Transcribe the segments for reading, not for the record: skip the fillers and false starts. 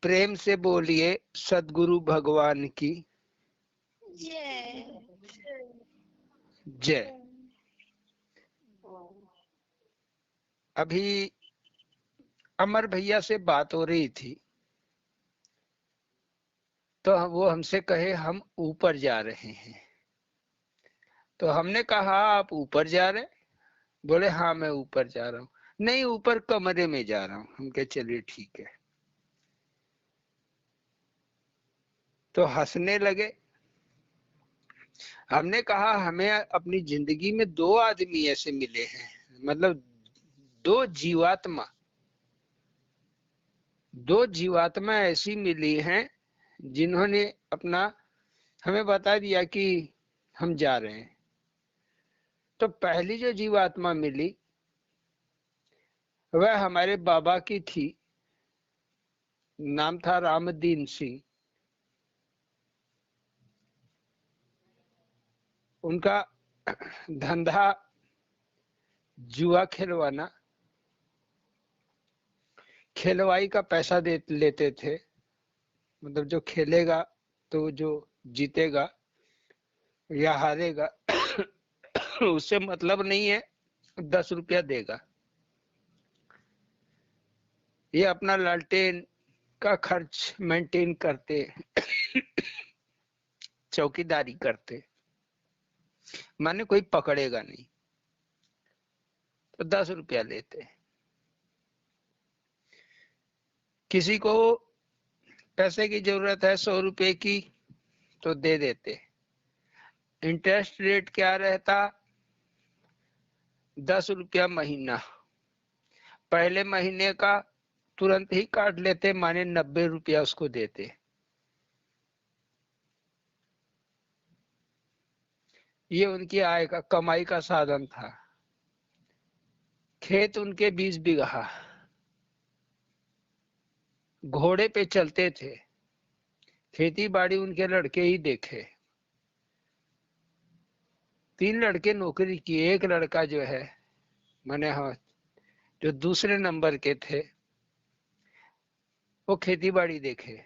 प्रेम से बोलिए सद्गुरु भगवान की जय। जय। अभी अमर भैया से बात हो रही थी तो वो हमसे कहे हम ऊपर जा रहे हैं, तो हमने कहा आप ऊपर जा रहे? बोले हाँ मैं ऊपर जा रहा हूँ। नहीं, ऊपर कमरे में जा रहा हूँ। हम कहे चलिए ठीक है। तो हंसने लगे। हमने कहा हमें अपनी जिंदगी में दो आदमी ऐसे मिले हैं, मतलब दो जीवात्मा ऐसी मिली हैं जिन्होंने अपना हमें बता दिया कि हम जा रहे हैं। तो पहली जो जीवात्मा मिली वह हमारे बाबा की थी, नाम था रामदीन सिंह। उनका धंधा जुआ खिलवाना, खेलवाई का पैसा दे लेते थे, मतलब जो खेलेगा तो जो जीतेगा या हारेगा उससे मतलब नहीं है, 10 रुपया देगा। ये अपना लालटेन का खर्च मेंटेन करते, चौकीदारी करते, माने कोई पकड़ेगा नहीं तो 10 रुपया लेते। किसी को पैसे की जरूरत है 100 रुपए की तो दे देते। इंटरेस्ट रेट क्या रहता? 10 रुपया महीना। पहले महीने का तुरंत ही काट लेते, माने 90 रुपया उसको देते। ये उनकी आय का कमाई का साधन था। खेत उनके 20 बीघा, घोड़े पे चलते थे। खेती बाड़ी उनके लड़के ही देखे। 3 लड़के नौकरी किए, एक लड़का जो है माने हाँ जो दूसरे नंबर के थे वो खेती बाड़ी देखे।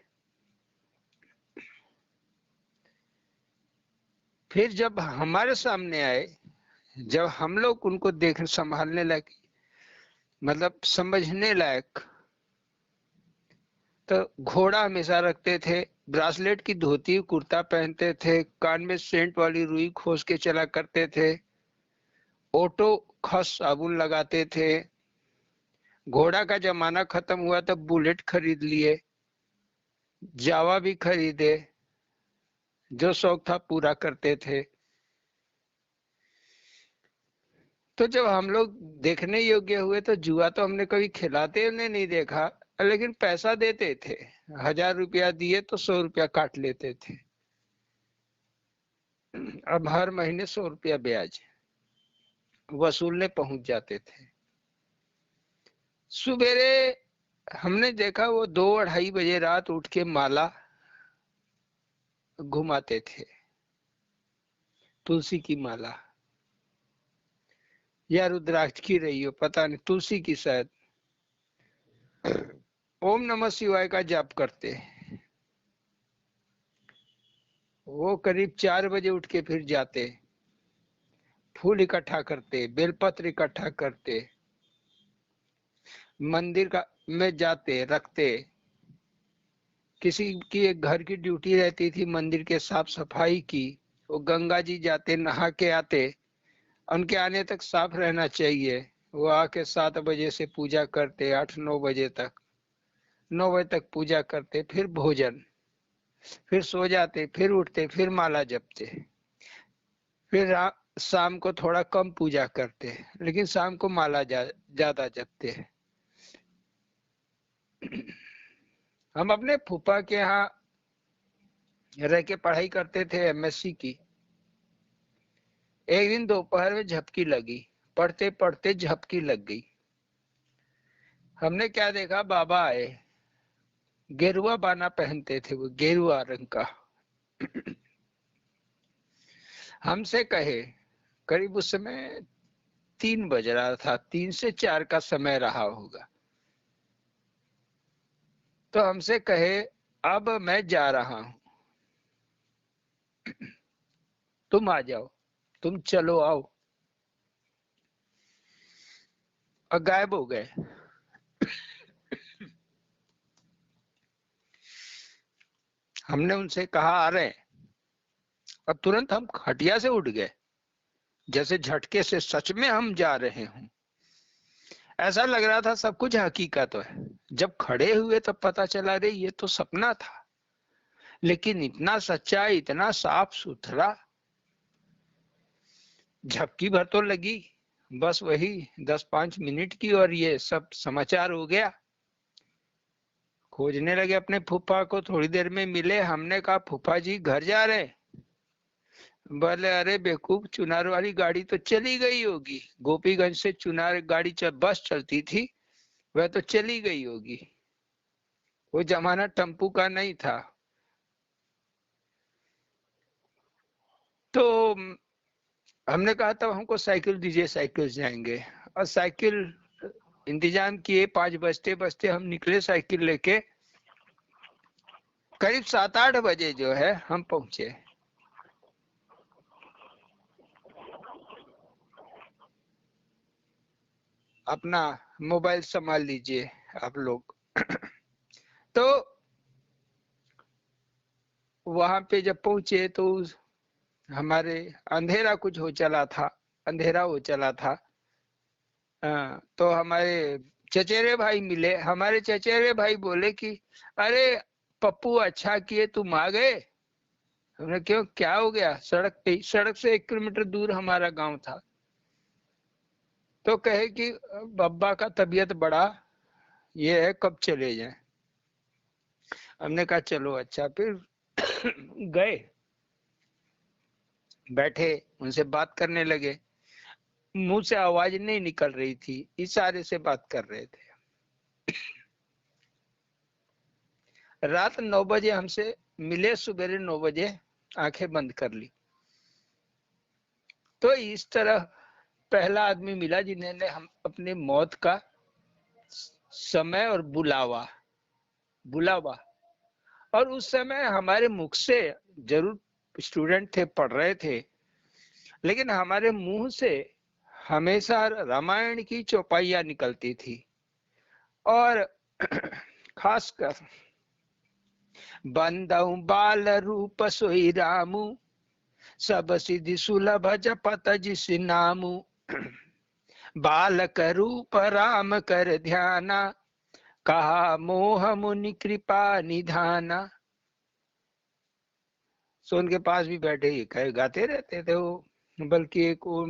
फिर जब हमारे सामने आए, जब हम लोग उनको देख संभालने लगे, मतलब समझने लायक, तो घोड़ा हमेशा रखते थे, ब्रासलेट की धोती कुर्ता पहनते थे, कान में सेंट वाली रुई खोस के चला करते थे, ऑटो खस साबुन लगाते थे। घोड़ा का जमाना खत्म हुआ तब बुलेट खरीद लिए, जावा भी खरीदे, जो शौक था पूरा करते थे। तो जब हम लोग देखने योग्य हुए तो जुआ तो हमने कभी खिलाते हमने नहीं देखा, लेकिन पैसा देते थे। 1000 रुपया दिए तो 100 रुपया काट लेते थे। अब हर महीने 100 रुपया ब्याज वसूलने पहुंच जाते थे। सुबेरे हमने देखा वो 2-2:30 बजे रात उठ के माला घुमाते थे, तुलसी की माला या रुद्राक्ष की रही हो पता नहीं, तुलसी की शायद। ओम नमः शिवाय का जाप करते। वो करीब 4 बजे उठ के फिर जाते, फूल इकट्ठा करते, बेलपत्र इकट्ठा करते, मंदिर का में जाते रखते। किसी की एक घर की ड्यूटी रहती थी मंदिर के साफ सफाई की, वो गंगा जी जाते, नहा के आते। उनके आने तक साफ रहना चाहिए। वो आके 7 बजे से पूजा करते, 8-9 बजे तक, 9 बजे तक पूजा करते, फिर भोजन, फिर सो जाते, फिर उठते, फिर माला जपते, फिर शाम को थोड़ा कम पूजा करते, लेकिन शाम को माला ज्यादा जपते। हम अपने फूफा के यहाँ रह के पढ़ाई करते थे, एमएससी की। एक दिन दोपहर में झपकी लगी, पढ़ते पढ़ते झपकी लग गई। हमने क्या देखा, बाबा आए, गेरुआ बाना पहनते थे, वो गेरुआ रंग का। हमसे कहे, करीब उस समय 3 बज रहा था, 3 से 4 का समय रहा होगा। तो हमसे कहे अब मैं जा रहा हूं, तुम आ जाओ, तुम चलो आओ, और गायब हो गए। हमने उनसे कहा आ रहे हैं, और तुरंत हम खटिया से उठ गए, जैसे झटके से सच में हम जा रहे हों। ऐसा लग रहा था सब कुछ हकीकत है। जब खड़े हुए तब पता चला रे ये तो सपना था, लेकिन इतना सच्चा, इतना साफ सुथरा। झपकी भर तो लगी, बस वही 10-5 मिनट की, और ये सब समाचार हो गया। खोजने लगे अपने फूफा को, थोड़ी देर में मिले। हमने कहा फूफा जी घर जा रहे? बोले अरे बेवकूफ, चुनार वाली गाड़ी तो चली गई होगी। गोपीगंज से चुनार गाड़ी बस चलती थी, वह तो चली गई होगी। वो जमाना टेम्पू का नहीं था। तो हमने कहा तब हमको साइकिल दीजिए, साइकिल से जाएंगे। और साइकिल इंतजाम किए, 5 बजते बजते हम निकले साइकिल लेके। करीब 7-8 बजे जो है हम पहुंचे। अपना मोबाइल संभाल लीजिए आप लोग। तो वहां पे जब पहुंचे तो हमारे अंधेरा कुछ हो चला था, अंधेरा हो चला था। तो हमारे चचेरे भाई मिले। हमारे चचेरे भाई बोले कि अरे पप्पू अच्छा किए तुम आ गए। हमने क्यों, क्या हो गया? सड़क पे, सड़क से 1 किलोमीटर दूर हमारा गांव था। तो कहे कि बब्बा का तबीयत बड़ा ये है, कब चले जाएं। हमने कहा चलो अच्छा। फिर गए, बैठे, उनसे बात करने लगे। मुंह से आवाज नहीं निकल रही थी, इशारे से बात कर रहे थे। रात 9 बजे हमसे मिले, सवेरे 9 बजे आंखें बंद कर ली। तो इस तरह पहला आदमी मिला जिन्होंने हम अपने मौत का समय और बुलावा बुलावा। और उस समय हमारे मुख से, जरूर स्टूडेंट थे, पढ़ रहे थे, लेकिन हमारे मुंह से हमेशा रामायण की चौपाइयां निकलती थी। और खासकर बंदऊ बाल रूप सोई रामू, सब सिद्धि सुलभ जपत जिस नामू, बालक रूप राम कर ध्याना, कहा मोह मुनि कृपा निधाना। सो उनके पास भी बैठे ही कहे गाते रहते थे वो। बल्कि एक वो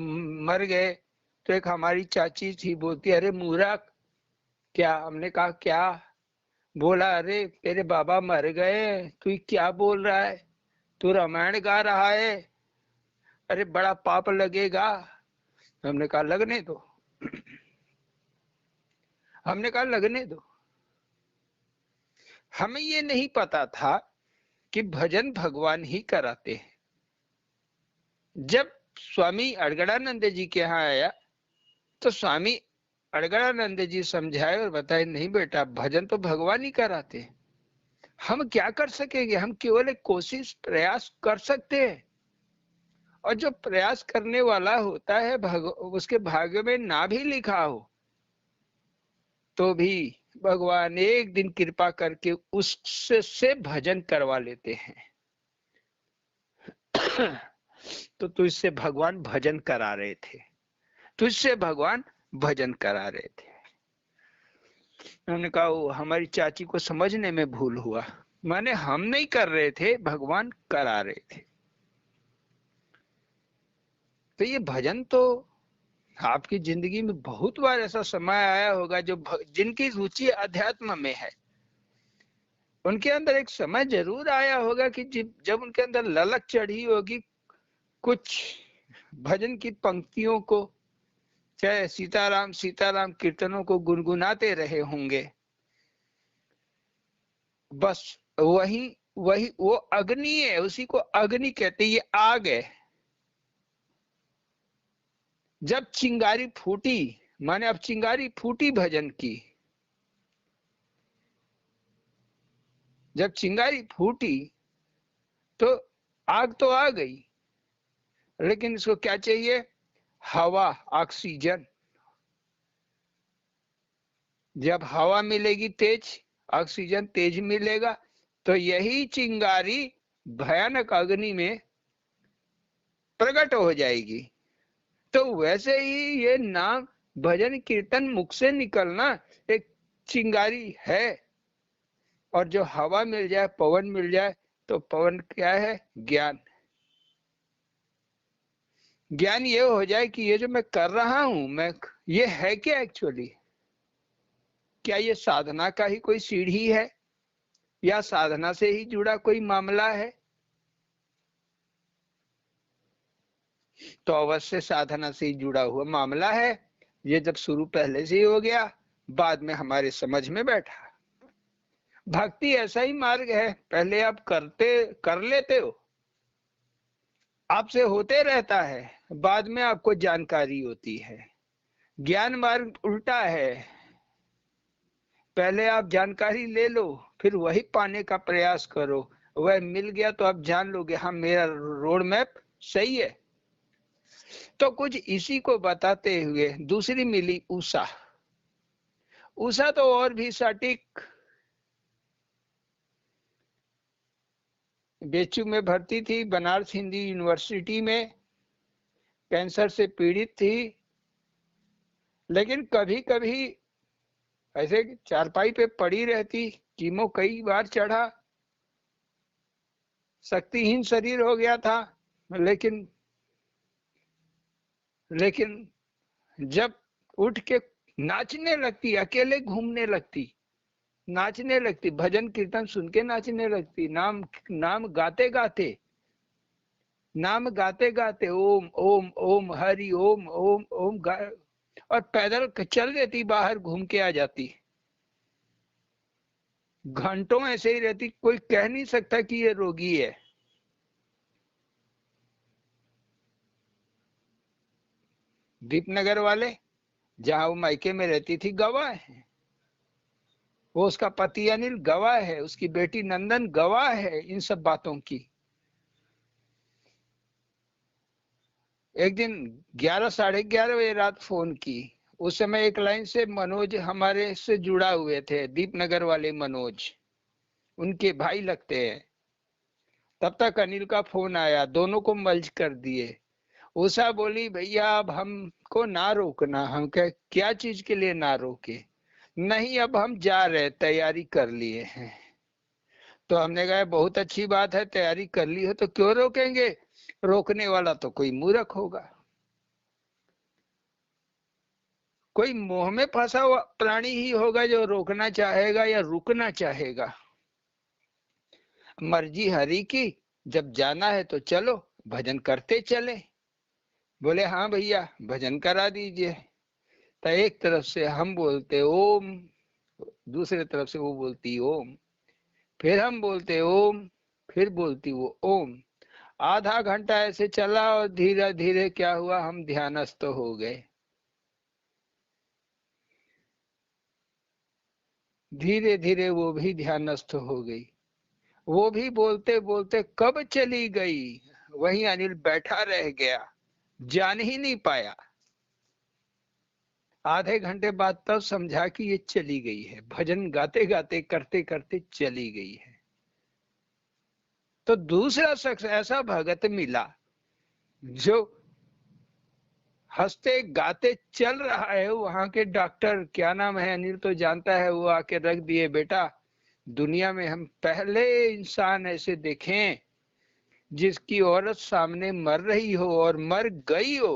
मर गए तो एक हमारी चाची थी, बोलती अरे मूर्ख क्या? हमने कहा क्या? बोला अरे तेरे बाबा मर गए, तू क्या बोल रहा है? तू रामायण गा रहा है, अरे बड़ा पाप लगेगा। हमने कहा लगने दो। हमने कहा लगने दो। हमें ये नहीं पता था कि भजन भगवान ही कराते हैं। जब स्वामी अड़गड़ानंद जी के यहाँ आया तो स्वामी अड़गड़ानंद जी समझाए और बताए नहीं बेटा, भजन तो भगवान ही कराते हैं, हम क्या कर सकेंगे? हम केवल एक कोशिश, प्रयास कर सकते हैं। और जो प्रयास करने वाला होता है, उसके भाग्य में ना भी लिखा हो तो भी भगवान एक दिन कृपा करके उससे से भजन करवा लेते हैं। तो तुझसे भगवान भजन करा रहे थे, तुझसे भगवान भजन करा रहे थे। उन्होंने कहा वो हमारी चाची को समझने में भूल हुआ, माने हम नहीं कर रहे थे, भगवान करा रहे थे। तो ये भजन तो आपकी जिंदगी में बहुत बार ऐसा समय आया होगा, जो जिनकी रुचि अध्यात्म में है, उनके अंदर एक समय जरूर आया होगा कि जब उनके अंदर ललक चढ़ी होगी कुछ भजन की पंक्तियों को, चाहे सीताराम सीताराम कीर्तनों को गुनगुनाते रहे होंगे। बस वही वही वो अग्नि है, उसी को अग्नि कहते, ये आग है। जब चिंगारी फूटी, माने अब चिंगारी फूटी भजन की, जब चिंगारी फूटी तो आग तो आ गई, लेकिन इसको क्या चाहिए? हवा, ऑक्सीजन। जब हवा मिलेगी तेज, ऑक्सीजन तेज मिलेगा, तो यही चिंगारी भयानक अग्नि में प्रकट हो जाएगी। तो वैसे ही ये नाम भजन कीर्तन मुख से निकलना एक चिंगारी है। और जो हवा मिल जाए, पवन मिल जाए, तो पवन क्या है? ज्ञान। ज्ञान ये हो जाए कि ये जो मैं कर रहा हूं, मैं ये है क्या एक्चुअली? क्या ये साधना का ही कोई सीढ़ी है, या साधना से ही जुड़ा कोई मामला है? तो अवश्य साधना से ही जुड़ा हुआ मामला है। ये जब शुरू पहले से ही हो गया, बाद में हमारे समझ में बैठा। भक्ति ऐसा ही मार्ग है, पहले आप कर लेते हो, आपसे होते रहता है, बाद में आपको जानकारी होती है। ज्ञान मार्ग उल्टा है, पहले आप जानकारी ले लो, फिर वही पाने का प्रयास करो। वह मिल गया तो आप जान लोगे, हाँ मेरा रोड मैप सही है। तो कुछ इसी को बताते हुए दूसरी मिली उषा। उषा तो और भी सटीक, बेचू में भर्ती थी, बनारस हिंदी यूनिवर्सिटी में, कैंसर से पीड़ित थी। लेकिन कभी कभी ऐसे चारपाई पे पड़ी रहती, कीमो कई बार चढ़ा, शक्तिहीन शरीर हो गया था। लेकिन लेकिन जब उठ के नाचने लगती, अकेले घूमने लगती, नाचने लगती, भजन कीर्तन सुन के नाचने लगती, नाम नाम गाते गाते, नाम गाते गाते, ओम ओम ओम हरि ओम ओम ओम और पैदल चल देती, बाहर घूम के आ जाती। घंटों ऐसे ही रहती, कोई कह नहीं सकता कि ये रोगी है। दीपनगर वाले, जहां वो मायके में रहती थी, गवाह है। वो उसका पति अनिल गवाह है, उसकी बेटी नंदन गवाह है इन सब बातों की। एक दिन 11 साढ़े 11 बजे रात फोन की। उस समय एक लाइन से मनोज हमारे से जुड़ा हुए थे, दीपनगर वाले मनोज, उनके भाई लगते हैं। तब तक अनिल का फोन आया, दोनों को मल्ज कर दिए। उषा बोली, भैया अब हमको ना रोकना। हम क्या चीज के लिए ना रोके? नहीं, अब हम जा रहे, तैयारी कर लिए हैं। तो हमने कहा बहुत अच्छी बात है, तैयारी कर ली हो तो क्यों रोकेंगे? रोकने वाला तो कोई मूर्ख होगा, कोई मोह में फंसा हुआ प्राणी ही होगा जो रोकना चाहेगा या रुकना चाहेगा। मर्जी हरि की, जब जाना है तो चलो, भजन करते चले। बोले हाँ भैया, भजन करा दीजिए। तो एक तरफ से हम बोलते ओम, दूसरे तरफ से वो बोलती ओम, फिर हम बोलते ओम, फिर बोलती वो ओम। आधा घंटा ऐसे चला और धीरे धीरे क्या हुआ, हम ध्यानस्थ हो गए। धीरे धीरे वो भी ध्यानस्थ हो गई। वो भी बोलते बोलते कब चली गई, वहीं अनिल बैठा रह गया, जान ही नहीं पाया। आधे घंटे बाद तब समझा कि ये चली गई है, भजन गाते गाते करते करते चली गई है। तो दूसरा शख्स ऐसा भगत मिला जो हंसते गाते चल रहा है। वहां के डॉक्टर, क्या नाम है अनिल तो जानता है, वो आके रख दिए, बेटा दुनिया में हम पहले इंसान ऐसे देखें जिसकी औरत सामने मर रही हो और मर गई हो,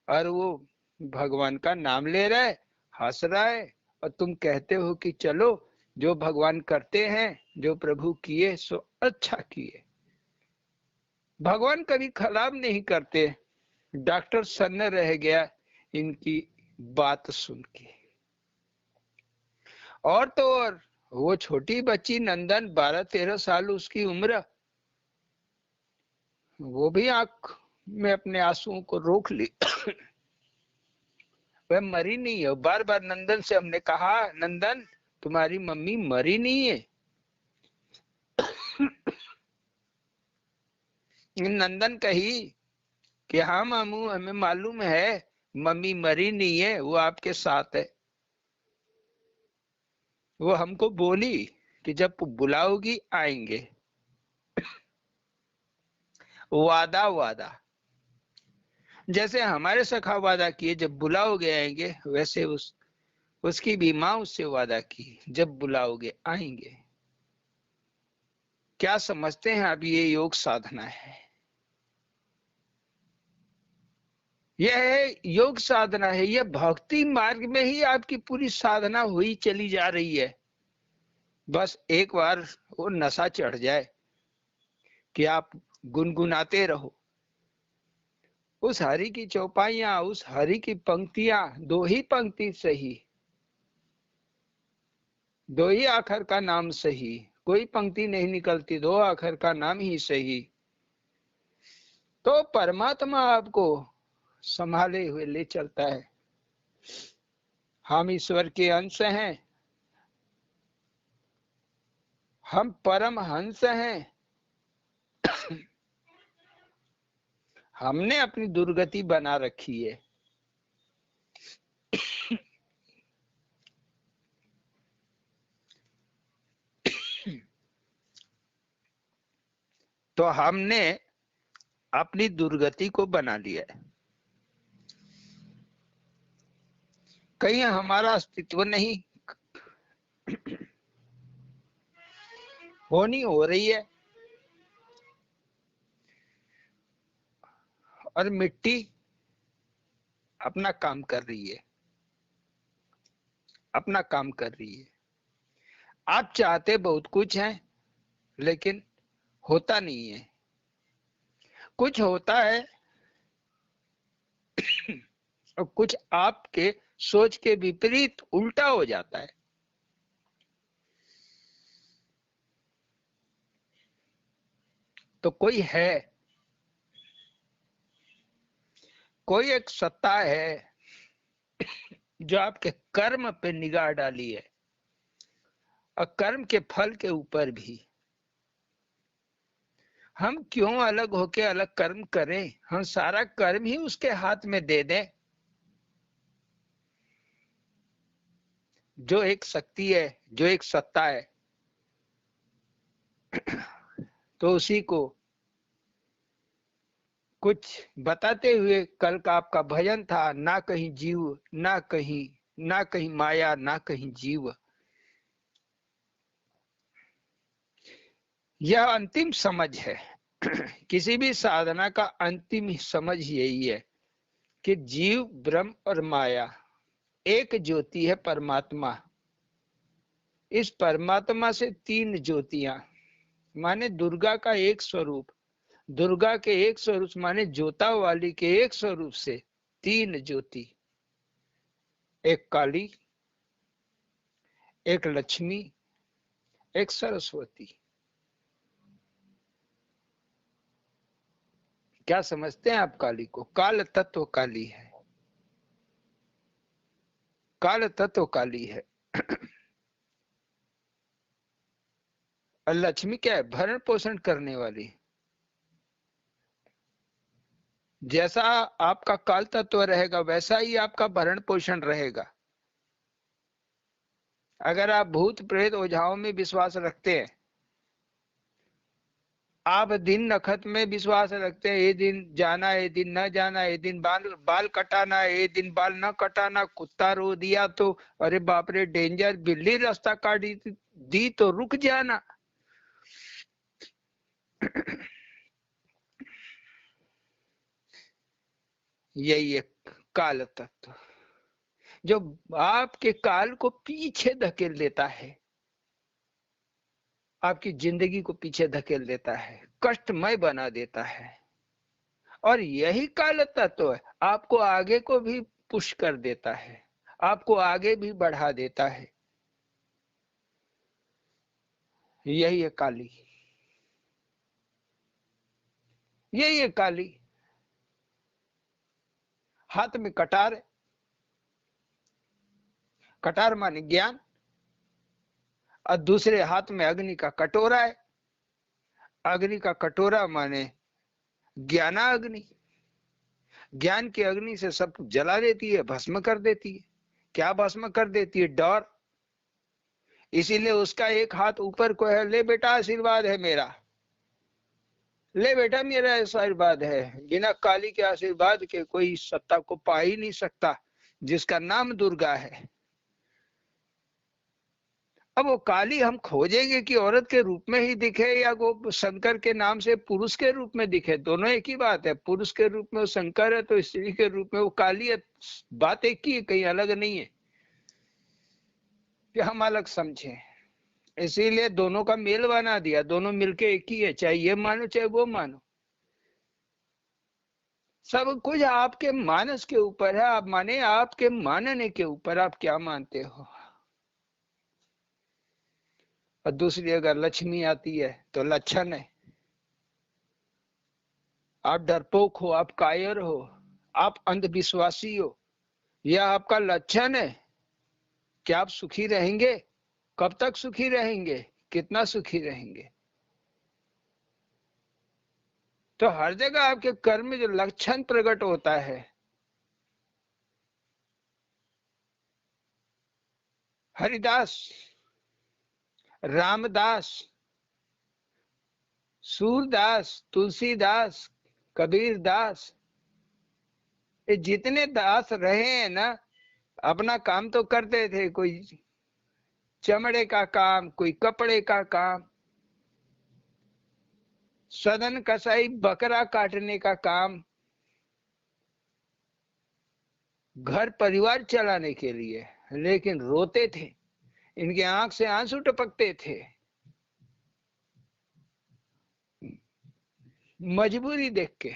और वो भगवान का नाम ले रहा है, हंस रहा है, और तुम कहते हो कि चलो, जो भगवान करते हैं, जो प्रभु किए सो अच्छा किए। भगवान कभी खराब नहीं करते। डॉक्टर सन्न रह गया इनकी बात सुन के। और तो और वो छोटी बच्ची नंदन, 12-13 साल उसकी उम्र, वो भी आंख में अपने आंसुओं को रोक ली। वह मरी नहीं है। बार बार नंदन से हमने कहा, नंदन तुम्हारी मम्मी मरी नहीं है, नंदन कही कि हाँ मामू, हमें मालूम है मम्मी मरी नहीं है, वो आपके साथ है। वो हमको बोली कि जब बुलाओगी आएंगे। वादा वादा, जैसे हमारे सखा वादा किए जब बुलाओगे आएंगे, वैसे उसकी भी माँ उससे वादा की जब बुलाओगे आएंगे। क्या समझते हैं आप, ये योग साधना है? यह है योग साधना है। यह भक्ति मार्ग में ही आपकी पूरी साधना हुई चली जा रही है। बस एक बार वो नशा चढ़ जाए कि आप गुनगुनाते रहो उस हरि की चौपाइयां, उस हरि की पंक्तियां, दो ही पंक्ति सही, दो ही आखर का नाम सही, कोई पंक्ति नहीं निकलती, दो आखर का नाम ही सही, तो परमात्मा आपको संभाले हुए ले चलता है। हम ईश्वर के अंश हैं, हम परम हंस हैं। हमने अपनी दुर्गति बना रखी है। तो हमने अपनी दुर्गति को बना लिया है। कहीं हमारा अस्तित्व नहीं, होनी हो रही है। और मिट्टी अपना काम कर रही है, अपना काम कर रही है। आप चाहते बहुत कुछ हैं, लेकिन होता नहीं है। कुछ होता है और कुछ आपके सोच के विपरीत उल्टा हो जाता है। तो कोई है, कोई एक सत्ता है जो आपके कर्म पे निगाह डाली है, और कर्म के फल के ऊपर भी। हम क्यों अलग होके अलग कर्म करें, हम सारा कर्म ही उसके हाथ में दे दें। जो एक शक्ति है, जो एक सत्ता है, तो उसी को कुछ बताते हुए कल का आपका भजन था, ना कहीं जीव ना कहीं, ना कहीं माया ना कहीं जीव। यह अंतिम समझ है। किसी भी साधना का अंतिम समझ यही है कि जीव, ब्रह्म और माया एक ज्योति है, परमात्मा। इस परमात्मा से तीन ज्योतियां, माने दुर्गा का एक स्वरूप, दुर्गा के एक स्वरूप माने ज्योता वाली के एक स्वरूप से तीन ज्योति, एक काली, एक लक्ष्मी, एक सरस्वती। क्या समझते हैं आप काली को? काल तत्व काली है, काल तत्व काली है। और लक्ष्मी क्या है? भरण पोषण करने वाली। जैसा आपका काल तत्व रहेगा वैसा ही आपका भरण पोषण रहेगा। अगर आप भूत प्रेत ओझाओं में विश्वास रखते हैं, आप दिन नखत में विश्वास रखते हैं, ये दिन जाना, ये दिन न जाना, ये दिन बाल बाल कटाना, ये दिन बाल न कटाना, कुत्ता रो दिया तो अरे बाप रे डेंजर, बिल्ली रास्ता काट दी तो रुक जाना। यही है काल तत्व, जो आपके काल को पीछे धकेल देता है, आपकी जिंदगी को पीछे धकेल देता है, कष्टमय बना देता है। और यही काल तत्व है, आपको आगे को भी पुश कर देता है, आपको आगे भी बढ़ा देता है। यही है काली, यही है काली। हाथ में कटार है, कटार माने ज्ञान, और दूसरे हाथ में अग्नि का कटोरा है। अग्नि का कटोरा माने ज्ञानाग्नि, ज्ञान की अग्नि से सब जला देती है, भस्म कर देती है। क्या भस्म कर देती है? डर। इसीलिए उसका एक हाथ ऊपर को है, ले बेटा आशीर्वाद है मेरा, ले बेटा मेरा आशीर्वाद है। बिना काली के आशीर्वाद के कोई सत्ता को पा ही नहीं सकता, जिसका नाम दुर्गा है। अब वो काली हम खोजेंगे कि औरत के रूप में ही दिखे या वो शंकर के नाम से पुरुष के रूप में दिखे, दोनों एक ही बात है। पुरुष के रूप में वो शंकर है तो स्त्री के रूप में वो काली है, बात एक ही है, कहीं अलग नहीं है कि हम अलग समझे। इसीलिए दोनों का मेल बना दिया, दोनों मिलके एक ही है, चाहे ये मानो चाहे वो मानो। सब कुछ आपके मानस के ऊपर है, आप माने आपके मानने के ऊपर, आप क्या मानते हो। और दूसरी अगर लक्ष्मी आती है तो लक्षण है, आप डरपोक हो, आप कायर हो, आप अंधविश्वासी हो, यह आपका लक्षण है। क्या आप सुखी रहेंगे? कब तक सुखी रहेंगे? कितना सुखी रहेंगे? तो हर जगह आपके कर्म में जो लक्षण प्रकट होता है, हरिदास, रामदास, सूरदास, तुलसीदास, कबीर दास, ये जितने दास रहे हैं ना, अपना काम तो करते थे, कोई चमड़े का काम, कोई कपड़े का काम, सदन कसाई बकरा काटने का काम, घर परिवार चलाने के लिए, लेकिन रोते थे, इनके आंख से आंसू टपकते थे, मजबूरी देख के,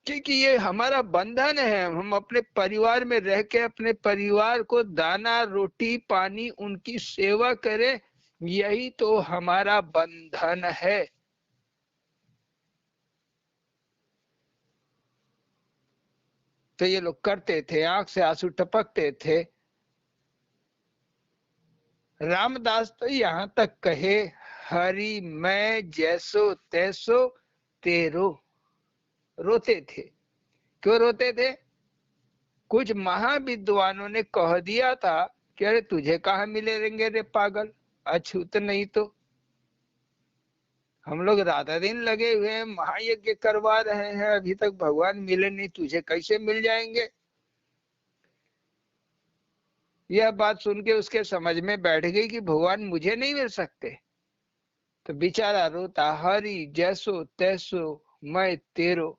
क्योंकि ये हमारा बंधन है। हम अपने परिवार में रह के अपने परिवार को दाना रोटी पानी उनकी सेवा करें, यही तो हमारा बंधन है। तो ये लोग करते थे, आंख से आंसू टपकते थे। रामदास तो यहाँ तक कहे, हरि मैं जैसो तैसो तेरो। रोते थे। क्यों रोते थे? कुछ महाविद्वानों ने कह दिया था कि अरे तुझे कहाँ मिलेंगे रे पागल, अछूत नहीं तो। हम लोग राधा दिन लगे हुए हैं, महायज्ञ करवा रहे हैं, अभी तक भगवान मिले नहीं, तुझे कैसे मिल जाएंगे। यह बात सुन के उसके समझ में बैठ गई कि भगवान मुझे नहीं मिल सकते। तो बेचारा रोता, हरि जैसो तैसो मैं तेरो।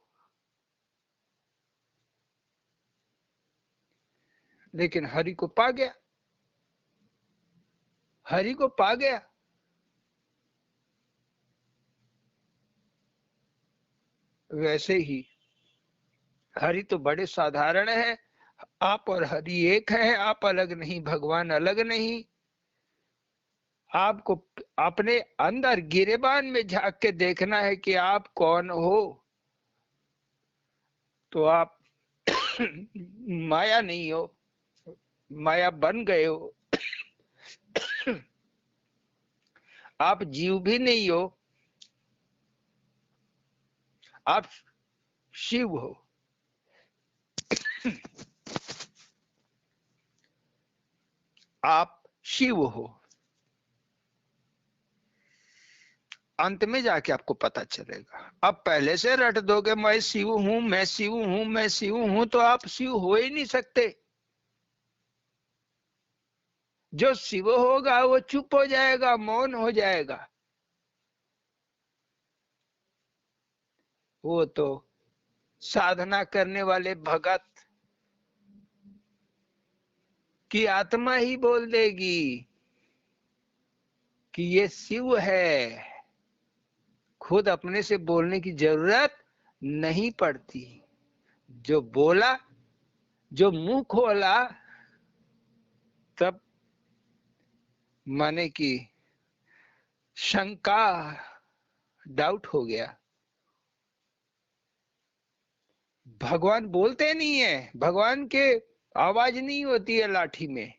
लेकिन हरि को पा गया, हरि को पा गया। वैसे ही हरि तो बड़े साधारण है। आप और हरि एक है, आप अलग नहीं, भगवान अलग नहीं। आपको अपने अंदर गिरेबान में झांक के देखना है कि आप कौन हो। तो आप माया नहीं हो, माया बन गए हो। आप जीव भी नहीं हो, आप शिव हो। आप शिव हो। अंत में जाके आपको पता चलेगा। अब पहले से रट दोगे मैं शिव हूं, मैं शिव हूं, मैं शिव हूं, तो आप शिव हो ही नहीं सकते। जो शिव होगा वो चुप हो जाएगा, मौन हो जाएगा। वो तो साधना करने वाले भगत की आत्मा ही बोल देगी कि ये शिव है। खुद अपने से बोलने की जरूरत नहीं पड़ती। जो बोला, जो मुंह खोला, तब माने कि शंका, डाउट हो गया। भगवान बोलते नहीं है, भगवान के आवाज नहीं होती है लाठी में।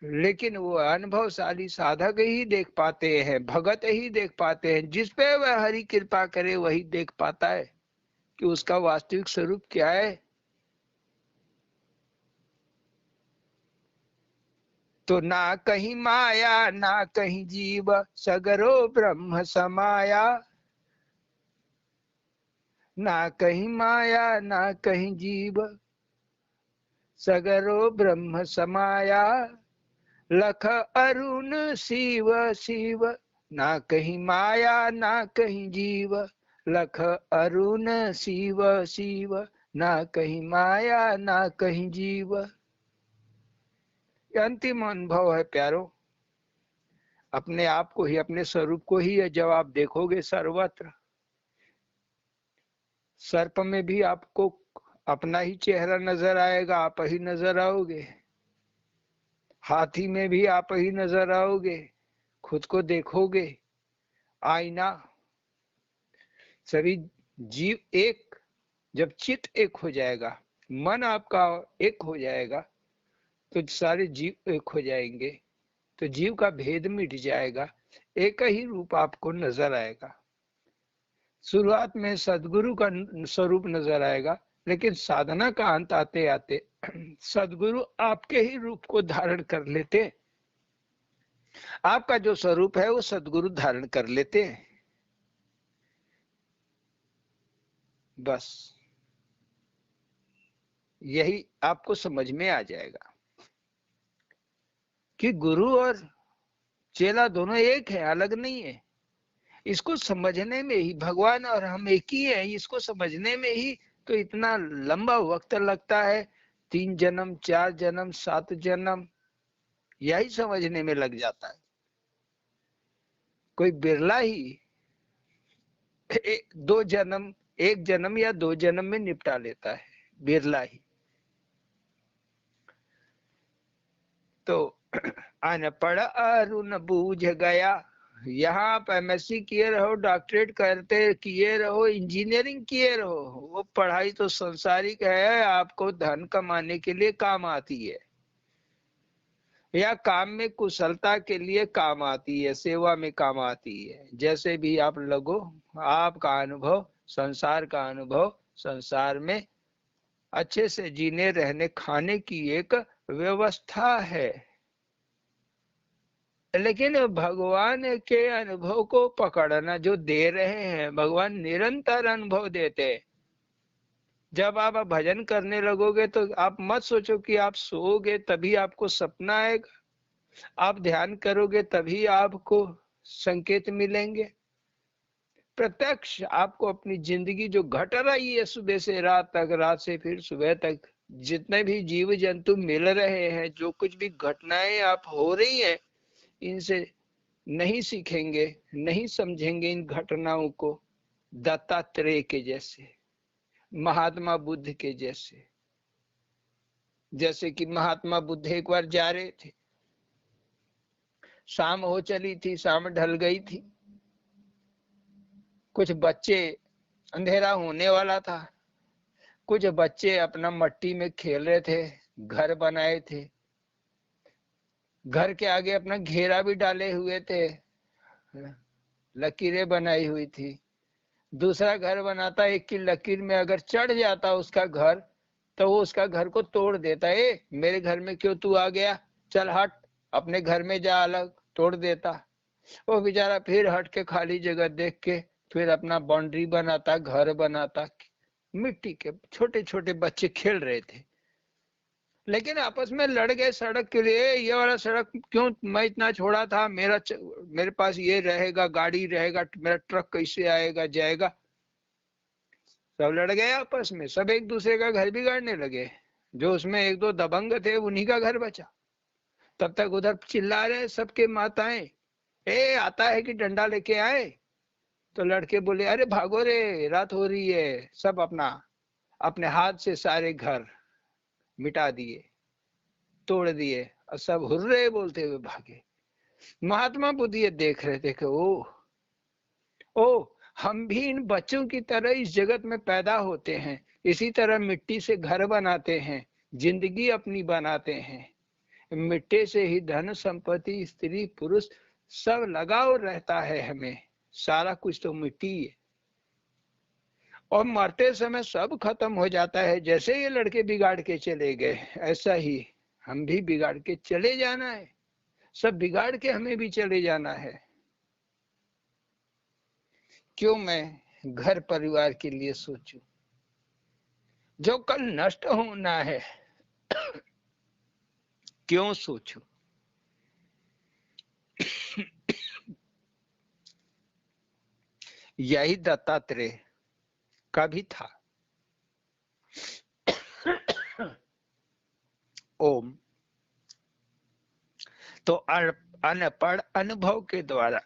लेकिन वो अनुभवशाली साधक ही देख पाते हैं, भगत ही देख पाते हैं, जिस पे वह हरि कृपा करे वही देख पाता है कि उसका वास्तविक स्वरूप क्या है। तो ना कहीं माया ना कहीं जीव, सगरो ब्रह्म समाया। ना कहीं माया ना कहीं जीव, सगरो ब्रह्म समाया। लख अरुण शिव शिव, ना कहीं माया ना कहीं जीव। लख अरुण शिव शिव, ना कहीं माया ना कहीं जीव। ये अंतिम अनुभव है प्यारो। अपने आप को ही, अपने स्वरूप को ही जब आप देखोगे सर्वत्र, सर्प में भी आपको अपना ही चेहरा नजर आएगा, आप ही नजर आओगे। हाथी में भी आप ही नजर आओगे, खुद को देखोगे। आईना, सभी जीव एक, जब चित्त एक हो जाएगा, मन आपका एक हो जाएगा, तो सारे जीव एक हो जाएंगे, तो जीव का भेद मिट जाएगा, एक ही रूप आपको नजर आएगा। शुरुआत में सदगुरु का स्वरूप नजर आएगा, लेकिन साधना का अंत आते आते सदगुरु आपके ही रूप को धारण कर लेते। आपका जो स्वरूप है वो सदगुरु धारण कर लेते हैं। बस यही आपको समझ में आ जाएगा कि गुरु और चेला दोनों एक है, अलग नहीं है। इसको समझने में ही भगवान और हम एक ही है, इसको समझने में ही तो इतना लंबा वक्त लगता है। 3 जन्म 4 जन्म 7 जन्म यही समझने में लग जाता है। कोई बिरला ही 2 जन्म, 1 जन्म या 2 जन्म में निपटा लेता है, बिरला ही। तो अनपढ़ अरुण बूझ गया। यहाँ आप एमएससी किए रहो, डॉक्टरेट करते किए रहो, इंजीनियरिंग किए रहो, वो पढ़ाई तो संसारिक है, आपको धन कमाने के लिए काम आती है, या काम में कुशलता के लिए काम आती है, सेवा में काम आती है। जैसे भी आप लगो, आपका अनुभव, संसार का अनुभव, संसार में अच्छे से जीने रहने खाने की एक व्यवस्था है। लेकिन भगवान के अनुभव को पकड़ना जो दे रहे हैं, भगवान निरंतर अनुभव देते हैं। जब आप भजन करने लगोगे तो आप मत सोचो कि आप सोओगे तभी आपको सपना आएगा, आप ध्यान करोगे तभी आपको संकेत मिलेंगे। प्रत्यक्ष आपको अपनी जिंदगी जो घट रही है, सुबह से रात तक, रात से फिर सुबह तक, जितने भी जीव जंतु मिल रहे हैं, जो कुछ भी घटनाएं आप हो रही है, इनसे नहीं सीखेंगे, नहीं समझेंगे इन घटनाओं को, दत्तात्रेय के जैसे, महात्मा बुद्ध के जैसे। जैसे कि महात्मा बुद्ध एक बार जा रहे थे, शाम हो चली थी, शाम ढल गई थी, कुछ बच्चे, अंधेरा होने वाला था, कुछ बच्चे अपना मट्टी में खेल रहे थे, घर बनाए थे, घर के आगे अपना घेरा भी डाले हुए थे, लकीरें बनाई हुई थी। दूसरा घर बनाता, एक की लकीर में अगर चढ़ जाता उसका घर, तो वो उसका घर को तोड़ देता। मेरे घर में क्यों तू आ गया, चल हट, अपने घर में जा, अलग, तोड़ देता। वो बेचारा फिर हट के खाली जगह देख के फिर अपना बाउंड्री बनाता, घर बनाता। मिट्टी के छोटे छोटे बच्चे खेल रहे थे, लेकिन आपस में लड़ गए सड़क के लिए, ये वाला सड़क क्यों मैं इतना छोड़ा था, मेरे पास ये रहेगा, गाड़ी रहेगा, मेरा ट्रक कैसे आएगा जाएगा। सब लड़ गए आपस में, सब एक दूसरे का घर बिगाड़ने लगे। जो उसमें 1-2 दबंग थे, उन्हीं का घर बचा। तब तक उधर चिल्ला रहे सबके माताएं, आता है कि डंडा लेके आए। तो लड़के बोले, अरे भागो रे, रात हो रही है। सब अपना अपने हाथ से सारे घर मिटा दिए, तोड़ दिए, और सब हुर्रे बोलते हुए भागे। महात्मा बुद्ध ये देख रहे थे कि ओ हम भी इन बच्चों की तरह इस जगत में पैदा होते हैं, इसी तरह मिट्टी से घर बनाते हैं, जिंदगी अपनी बनाते हैं, मिट्टी से ही धन संपत्ति स्त्री पुरुष सब लगाव रहता है हमें, सारा कुछ तो मिट्टी है। और मरते समय सब खत्म हो जाता है। जैसे ये लड़के बिगाड़ के चले गए, ऐसा ही हम भी बिगाड़ के चले जाना है, सब बिगाड़ के हमें भी चले जाना है। क्यों मैं घर परिवार के लिए सोचूं जो कल नष्ट होना है? क्यों सोचूं? यही दत्तात्रेय का भी था। ओम तो अनपढ़ अनुभव के द्वारा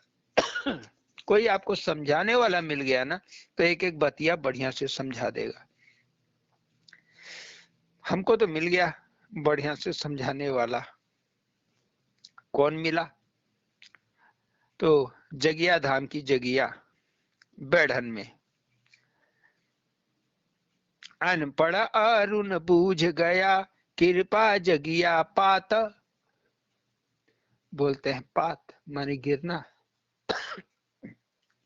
कोई आपको समझाने वाला मिल गया ना, तो एक एक बतिया बढ़िया से समझा देगा। हमको तो मिल गया बढ़िया से समझाने वाला। कौन मिला? तो जगिया धाम की जगिया बैठन में। अनपढ़ अरुण बूझ गया कृपा जगिया पात। बोलते हैं पात माने गिरना,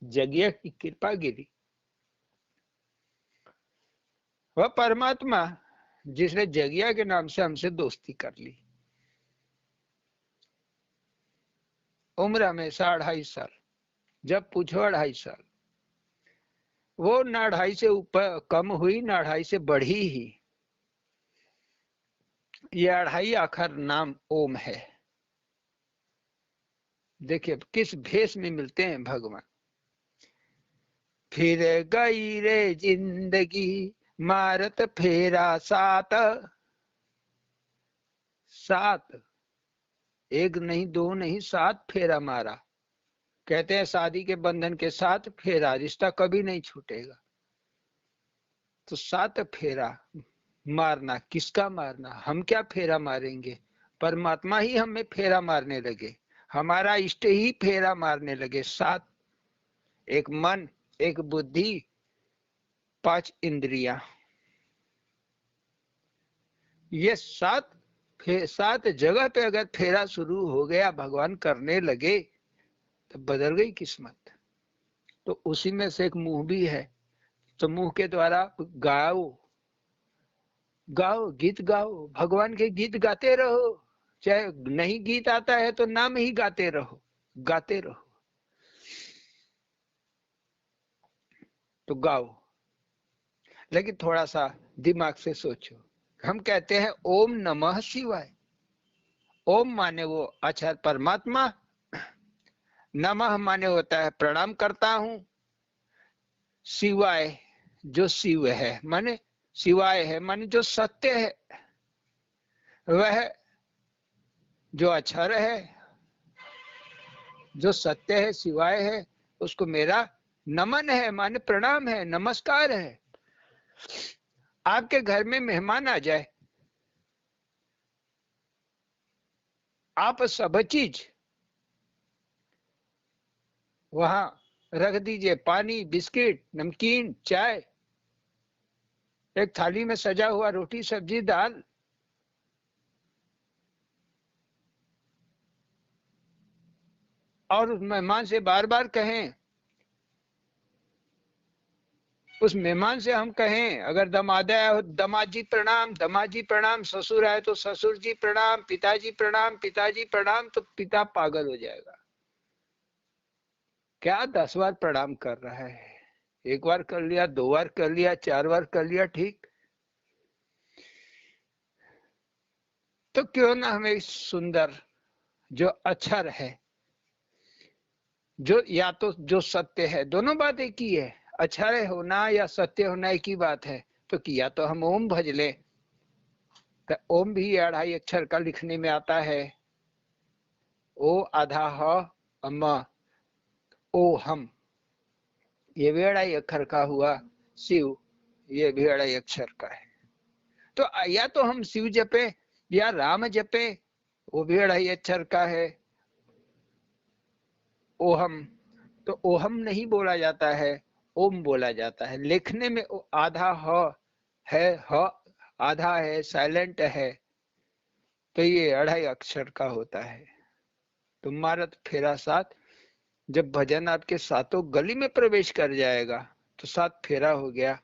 जगिया की कृपा गिरी। वह परमात्मा जिसने जगिया के नाम से हमसे दोस्ती कर ली। उम्र हमेशा 2.5 साल, जब पूछो 2.5 साल। वो ना 2.5 से ऊपर कम हुई ना 2.5 से बढ़ी ही। ये 2.5 आखिर नाम ओम है। देखिए किस भेष में मिलते हैं भगवान। फिर गई रे जिंदगी मारत फेरा सात। सात, एक नहीं दो नहीं 7 फेरा मारा। कहते हैं शादी के बंधन के 7 फेरा, रिश्ता कभी नहीं छूटेगा। तो 7 फेरा मारना, किसका मारना? हम क्या फेरा मारेंगे? परमात्मा ही हमें फेरा मारने लगे, हमारा इष्ट ही फेरा मारने लगे। 7, एक मन, एक बुद्धि, 5 इंद्रियां। ये 7 जगह पे अगर फेरा शुरू हो गया, भगवान करने लगे, तो बदल गई किस्मत। तो उसी में से एक मुंह भी है। तो मुंह के द्वारा गाओ, गाओ, गीत गाओ, भगवान के गीत गाते रहो। चाहे नहीं गीत आता है तो नाम ही गाते रहो, गाते रहो। तो गाओ, लेकिन थोड़ा सा दिमाग से सोचो। हम कहते हैं ओम नमः शिवाय। ओम माने वो अच्छा परमात्मा, नमः माने होता है प्रणाम करता हूं, शिवाय जो शिव है माने, शिवाय है माने जो सत्य है, वह जो अक्षर है, जो सत्य है, शिवाय है, उसको मेरा नमन है माने प्रणाम है, नमस्कार है। आपके घर में मेहमान आ जाए, आप सब चीज वहां रख दीजिए, पानी, बिस्किट, नमकीन, चाय, एक थाली में सजा हुआ रोटी, सब्जी, दाल, और उस मेहमान से बार बार कहें, उस मेहमान से हम कहें, अगर दमाद है दमाद जी प्रणाम, दमाद जी प्रणाम, ससुर है तो ससुर जी प्रणाम, पिताजी प्रणाम, पिताजी प्रणाम, तो पिता पागल हो जाएगा। क्या 10 बार प्रणाम कर रहा है? 1 बार कर लिया, 2 बार कर लिया, 4 बार कर लिया, ठीक। तो क्यों ना हमें सुंदर जो अक्षर है, जो या तो जो सत्य है, दोनों बात एक ही है, अक्षर होना या सत्य होना एक ही बात है। तो किया तो हम ओम भज ले। तो ओम भी 2.5 अक्षर का लिखने में आता है। ओ आधा ह अम, ओ हम, ये भी 2.5 अक्षर का हुआ। शिव, ये भी 2.5 अक्षर का है। तो या तो हम शिव जपे या राम जपे, वो भी 2.5 अक्षर का है। ओहम, तो ओहम नहीं बोला जाता है, ओम बोला जाता है। लिखने में आधा ह है, ह आधा है, साइलेंट है, तो ये 2.5 अक्षर का होता है। तो मारत फेरा 7, जब भजन आपके सातों गली में प्रवेश कर जाएगा तो 7 फेरा हो गया।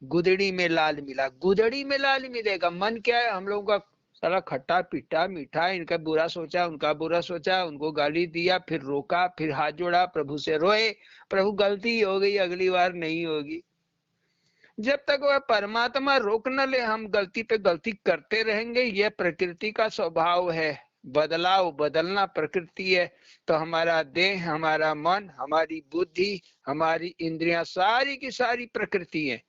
गुदड़ी में लाल मिला, गुदड़ी में लाल मिलेगा। मन क्या है हम लोगों का, साला खट्टा पीटा मीठा, इनका बुरा सोचा उनका बुरा सोचा, उनको गाली दिया, फिर रोका, फिर हाथ जोड़ा, प्रभु से रोए, प्रभु गलती हो गई अगली बार नहीं होगी। जब तक वह परमात्मा रोक न ले हम गलती पे गलती करते रहेंगे। यह प्रकृति का स्वभाव है, बदलाव बदलना प्रकृति है। तो हमारा देह, हमारा मन, हमारी बुद्धि, हमारी इंद्रियां, सारी की सारी प्रकृति है।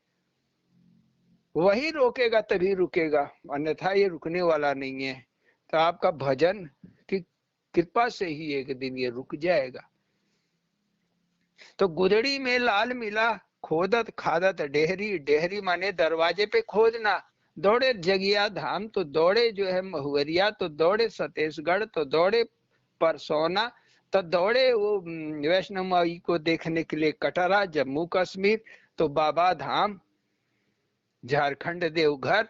वही रोकेगा तभी रुकेगा, अन्यथा ये रुकने वाला नहीं है। तो आपका भजन की कृपा से ही एक दिन ये रुक जाएगा। तो गुदड़ी में लाल मिला, खोदत खादत डेहरी, डेहरी माने दरवाजे पे खोदना। दौड़े जगिया धाम तो दौड़े जो है महुवरिया, तो दौड़े सतेशगढ़, तो दौड़े परसोना, तो दौड़े वो वैष्णो माई को देखने के लिए कटरा जम्मू कश्मीर, तो बाबा धाम झारखंड देवघर,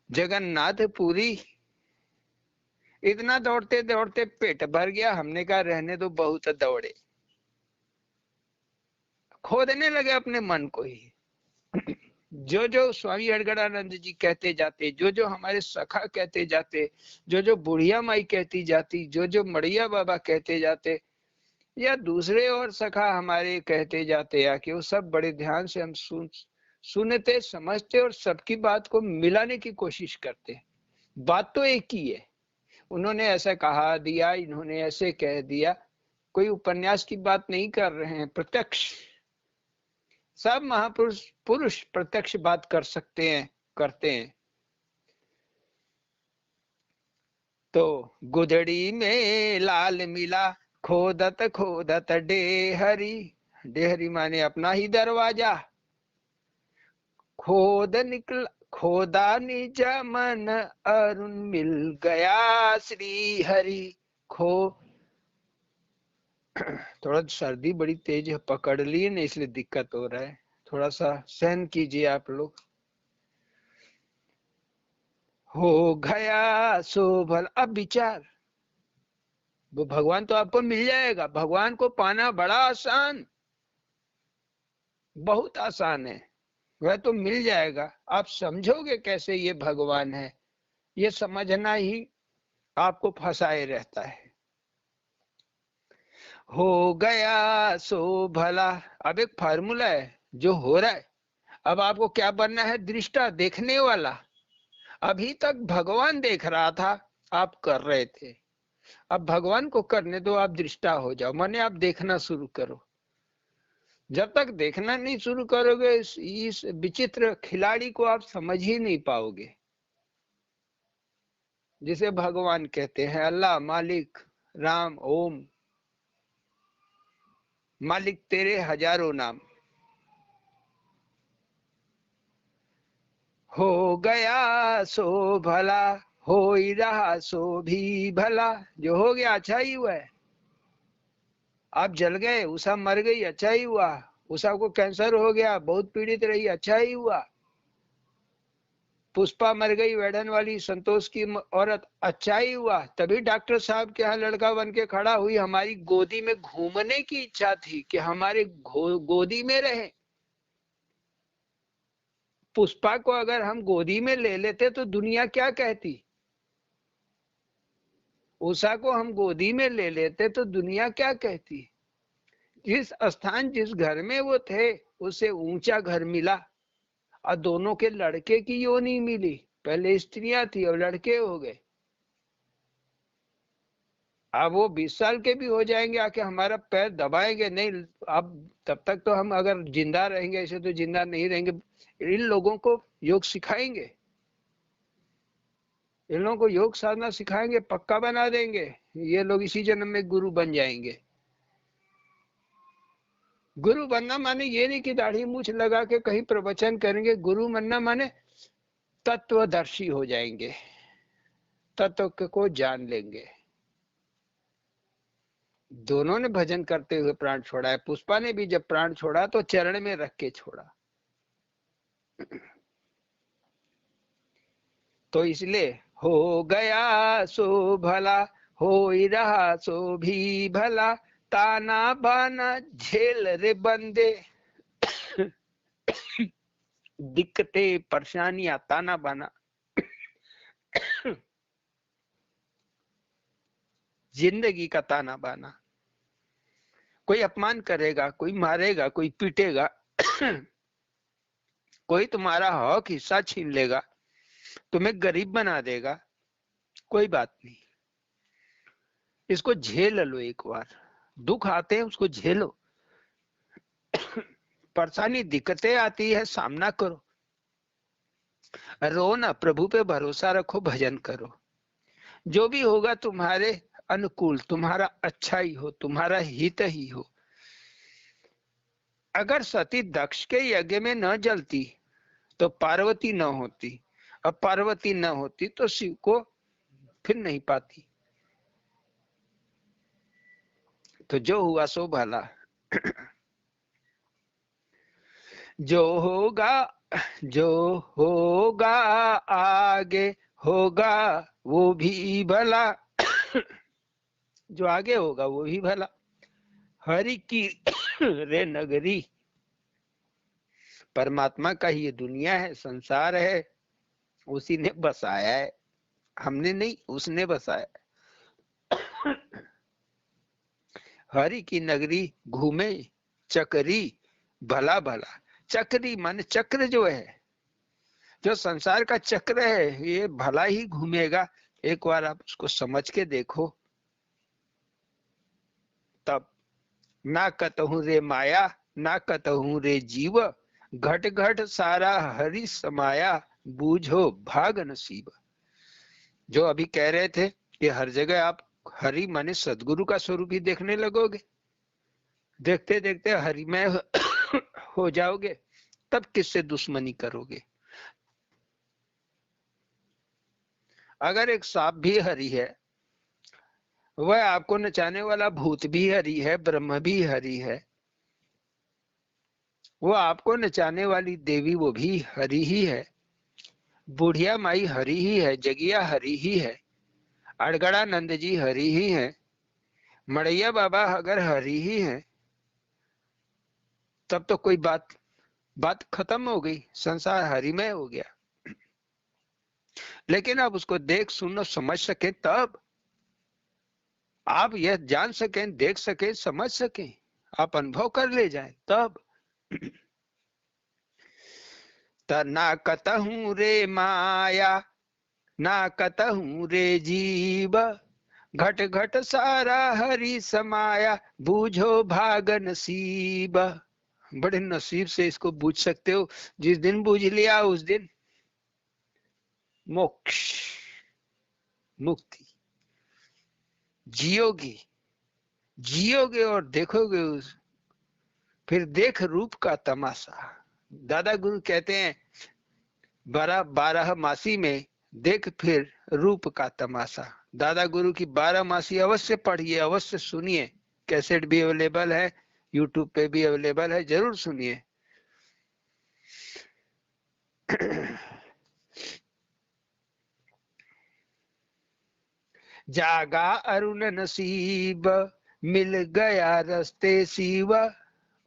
जगन्नाथपुरी। इतना दौड़ते दौड़ते पेट भर गया। हमने कहा रहने दो, बहुत दौड़े। खोदने लगे अपने मन को ही। जो जो स्वामी अड़गड़ानंद जी कहते जाते, जो जो हमारे सखा कहते जाते, जो जो बुढ़िया माई कहती जाती, जो जो मड़िया बाबा कहते जाते, या दूसरे और सखा हमारे कहते जाते, या कि वो सब बड़े ध्यान से हम सुनते समझते और सबकी बात को मिलाने की कोशिश करते। बात तो एक ही है, उन्होंने ऐसा कहा दिया, इन्होंने ऐसे कह दिया। कोई उपन्यास की बात नहीं कर रहे हैं, प्रत्यक्ष। सब महापुरुष पुरुष प्रत्यक्ष बात कर सकते हैं, करते हैं। तो गुदड़ी में लाल मिला, खोदत खोदत डेहरी, डेहरी माने अपना ही दरवाजा। खोद निकल खोदा निजा मन अरुण मिल गया श्री हरि। खो थोड़ा सर्दी बड़ी तेज पकड़ ली है ना, इसलिए दिक्कत हो रहा है, थोड़ा सा सहन कीजिए आप लोग। हो गया सो भल, अब विचार, वो भगवान तो आपको मिल जाएगा। भगवान को पाना बड़ा आसान, बहुत आसान है। वह तो मिल जाएगा। आप समझोगे कैसे ये भगवान है, ये समझना ही आपको फंसाए रहता है। हो गया सो भला, अब एक फार्मूला है जो हो रहा है। अब आपको क्या बनना है, दृष्टा, देखने वाला। अभी तक भगवान देख रहा था, आप कर रहे थे। अब भगवान को करने दो, आप दृष्टा हो जाओ, माने आप देखना शुरू करो। जब तक देखना नहीं शुरू करोगे इस विचित्र खिलाड़ी को आप समझ ही नहीं पाओगे, जिसे भगवान कहते हैं। अल्लाह, मालिक, राम, ओम, मालिक तेरे हजारों नाम। हो गया सो भला, हो ही रहा सो भी भला। जो हो गया अच्छा ही हुआ है। आप जल गए, उषा मर गई, अच्छा ही हुआ। उषा को कैंसर हो गया, बहुत पीड़ित रही, अच्छा ही हुआ। पुष्पा मर गई, वेडन वाली संतोष की औरत, अच्छा ही हुआ। तभी डॉक्टर साहब के यहाँ लड़का बन के खड़ा हुई। हमारी गोदी में घूमने की इच्छा थी कि हमारे गोदी में रहे। पुष्पा को अगर हम गोदी में ले लेते तो दुनिया क्या कहती। उषा को हम गोदी में ले लेते तो दुनिया क्या कहती। जिस स्थान, जिस घर में वो थे, उसे ऊंचा घर मिला, और दोनों के लड़के की योनि मिली। पहले स्त्रियां थी और लड़के हो गए। अब वो 20 साल के भी हो जाएंगे, आके हमारा पैर दबाएंगे नहीं। अब तब तक तो हम अगर जिंदा रहेंगे, ऐसे तो जिंदा नहीं रहेंगे। इन लोगों को योग सिखाएंगे, इन लोगों को योग साधना सिखाएंगे, पक्का बना देंगे। ये लोग इसी जन्म में गुरु बन जाएंगे। गुरु बनना माने ये नहीं कि दाढ़ी मूछ लगा के कहीं प्रवचन करेंगे। गुरु बनना माने तत्वदर्शी हो जाएंगे, तत्व को जान लेंगे। दोनों ने भजन करते हुए प्राण छोड़ा है। पुष्पा ने भी जब प्राण छोड़ा तो चरण में रख के छोड़ा। तो इसलिए हो गया सो भला, हो ही रहा सो भी भला, ताना बाना झेल रे बंदे। दिक्कतें परेशानियां ताना बाना, जिंदगी का ताना बाना। कोई अपमान करेगा, कोई मारेगा, कोई पीटेगा, कोई तुम्हारा हक हिस्सा छीन लेगा, तुम्हें गरीब बना देगा, कोई बात नहीं, इसको झेल लो एक बार। दुख आते हैं उसको झेलो, परेशानी दिक्कतें आती है सामना करो, रो ना, प्रभु पे भरोसा रखो, भजन करो। जो भी होगा तुम्हारे अनुकूल, तुम्हारा अच्छा ही हो, तुम्हारा हित ही हो। अगर सती दक्ष के यज्ञ में न जलती तो पार्वती न होती, अब पार्वती न होती तो शिव को फिर नहीं पाती। तो जो हुआ सो भला। जो होगा, जो होगा आगे होगा वो भी भला। जो आगे होगा वो भी भला। हरि की रे नगरी, परमात्मा का ही ये दुनिया है, संसार है, उसी ने बसाया है, हमने नहीं, उसने बसाया। हरि की नगरी घूमे चक्री भला भला। चक्री माने चक्र जो है, जो संसार का चक्र है, ये भला ही घूमेगा। एक बार आप उसको समझ के देखो, तब ना कतहु रे माया, ना कतहु रे जीव, घट घट सारा हरि समाया, बूझो भाग नसीब। जो अभी कह रहे थे कि हर जगह आप हरि माने सदगुरु का स्वरूप ही देखने लगोगे, देखते देखते हरिमय हो जाओगे, तब किससे दुश्मनी करोगे। अगर एक सांप भी हरि है, वह आपको नचाने वाला भूत भी हरि है, ब्रह्म भी हरि है, वो आपको नचाने वाली देवी वो भी हरि ही है, बुढ़िया माई हरि ही है, जगिया हरि ही है, अड़गड़ा नंद जी हरि ही है, मड़ैया बाबा अगर हरि ही है, तब तो कोई बात खत्म हो गई, संसार हरिमय हो गया। लेकिन आप उसको देख सुन और समझ सके, तब आप यह जान सकें, देख सके, समझ सके, आप अनुभव कर ले जाए, तब। ना कतहूं रे माया, ना कतहूं रे जीव, घट घट सारा हरि समाया, बूझो भाग नसीब। बड़े नसीब से इसको बूझ सकते हो, जिस दिन बूझ लिया उस दिन मोक्ष, मुक्ति। जियोगे, जियोगे और देखोगे उस, फिर देख रूप का तमाशा। दादा गुरु कहते हैं 12 मासी में देख फिर रूप का तमाशा। दादा गुरु की 12 मासी अवश्य पढ़िए, अवश्य सुनिए, कैसेट भी अवेलेबल है, यूट्यूब पे भी अवेलेबल है, जरूर सुनिए। जागा अरुण नसीब, मिल गया रास्ते शिव।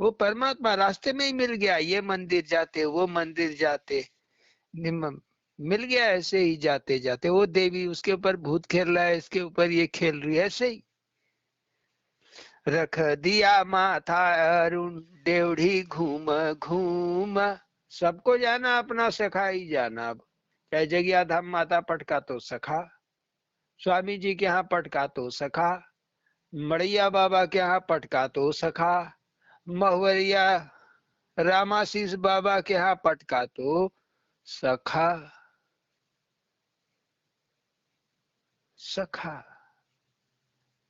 वो परमात्मा रास्ते में ही मिल गया, ये मंदिर जाते वो मंदिर जाते, मिल गया ऐसे ही जाते जाते। वो देवी, उसके ऊपर भूत खेल रहा है, इसके ऊपर ये खेल रही है, ऐसे ही रख दिया माथा अरुण, डेवढ़ी घूम घूम। सबको जाना, अपना सखा ही जाना। अब चाहे जगिया धाम माता पटका तो सखा, स्वामी जी के यहाँ पटका तो सखा, मड़ैया बाबा के यहाँ पटका तो सखा, महुवरिया रामाशीष बाबा के यहाँ पटका तो सखा। सखा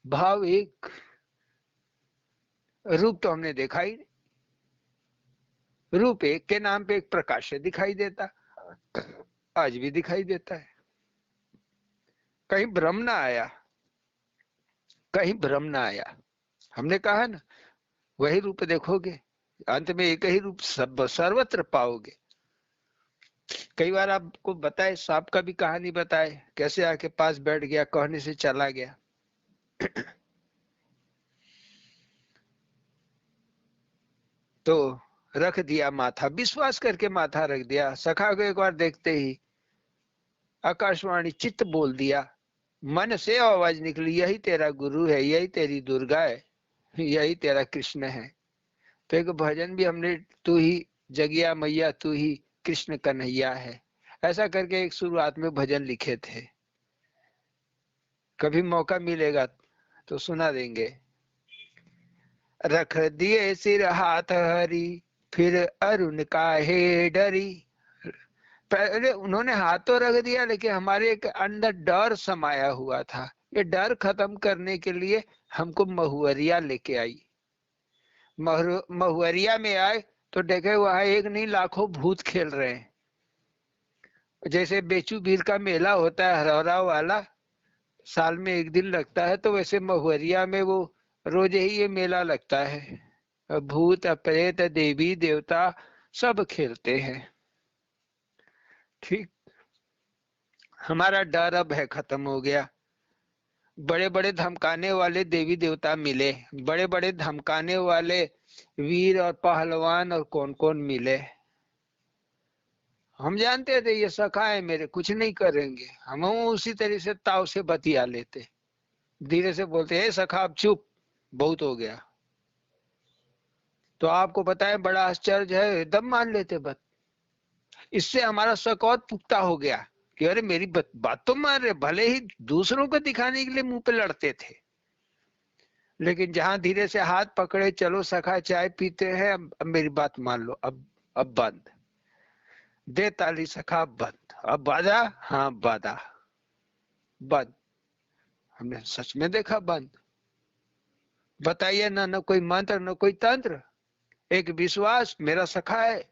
भाव एक, रूप तो हमने देखा ही नहीं। रूप एक के नाम पे एक प्रकाश दिखाई देता, आज भी दिखाई देता है। कहीं भ्रम ना आया, कहीं भ्रम ना आया। हमने कहा ना, वही रूप देखोगे, अंत में एक ही रूप सब सर्वत्र पाओगे। कई बार आपको बताए, सांप का भी कहानी बताए, कैसे आके पास बैठ गया, कहने से चला गया। तो रख दिया माथा, विश्वास करके माथा रख दिया। सखा को एक बार देखते ही आकाशवाणी चित्त बोल दिया, मन से आवाज निकली, यही तेरा गुरु है, यही तेरी दुर्गा है, यही तेरा कृष्ण है। तो एक भजन भी हमने, तू ही जगिया मैया, तू ही कृष्ण कन्हैया है, ऐसा करके एक शुरुआत में भजन लिखे थे। कभी मौका मिलेगा तो सुना देंगे। रख दिए सिर हाथ हरी, फिर अरुण काहे डरी। पहले उन्होंने हाथ तो रख दिया, लेकिन हमारे एक अंदर डर समाया हुआ था। ये डर खत्म करने के लिए हमको महुअरिया लेके आई। महुअरिया में आए तो देखे वहां एक नहीं लाखों भूत खेल रहे हैं। जैसे बेचू बीर का मेला होता है हरौरा वाला, साल में एक दिन लगता है, तो वैसे महुअरिया में वो रोज ही ये मेला लगता है। भूत प्रेत देवी देवता सब खेलते हैं। ठीक, हमारा डर अब है खत्म हो गया। बड़े बड़े धमकाने वाले देवी देवता मिले, बड़े बड़े धमकाने वाले वीर और पहलवान और कौन कौन मिले। हम जानते थे ये सखा है मेरे, कुछ नहीं करेंगे। हम उसी तरह से ताव से बतिया लेते, धीरे से बोलते, हे सखा अब चुप, बहुत हो गया। तो आपको पता है बड़ा आश्चर्य है, एकदम मान लेते बात। इससे हमारा शक और पुख्ता हो गया कि अरे मेरी बात तो मान रहे, भले ही दूसरों को दिखाने के लिए मुंह पे लड़ते थे, लेकिन जहां धीरे से हाथ पकड़े, चलो सखा चाय पीते हैं, अब मेरी बात मान लो, अब बंद, दे ताली सखा, बंद, अब बाधा, हाँ बाधा, बंद। हमने सच में देखा बंद। बताइए ना, न कोई मंत्र न कोई तंत्र, एक विश्वास, मेरा सखा है।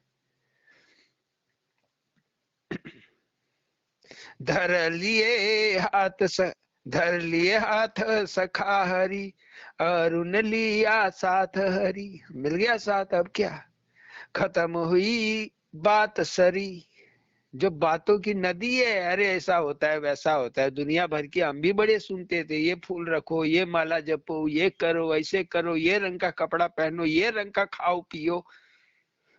धर लिए हाथ धर लिए हाथ सखा हरी, अरुण लिया साथ हरी। मिल गया साथ, अब क्या, खत्म हुई बात सरी। जो बातों की नदी है, अरे ऐसा होता है वैसा होता है, दुनिया भर की हम भी बड़े सुनते थे, ये फूल रखो, ये माला जपो, ये करो, ऐसे करो, ये रंग का कपड़ा पहनो, ये रंग का खाओ पियो,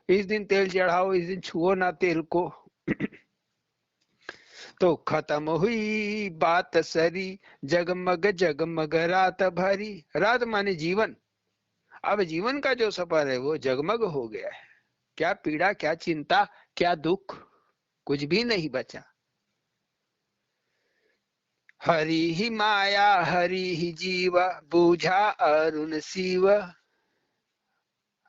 इस दिन तेल चढ़ाओ, इस दिन छुओ ना तेल को। तो खत्म हुई बात सरी, जगमग जगमग रात भरी। रात माने जीवन, अब जीवन का जो सफर है वो जगमग हो गया है। क्या पीड़ा, क्या चिंता, क्या दुख, कुछ भी नहीं बचा। हरि ही माया हरि ही जीव, बूझा अरुण शिव।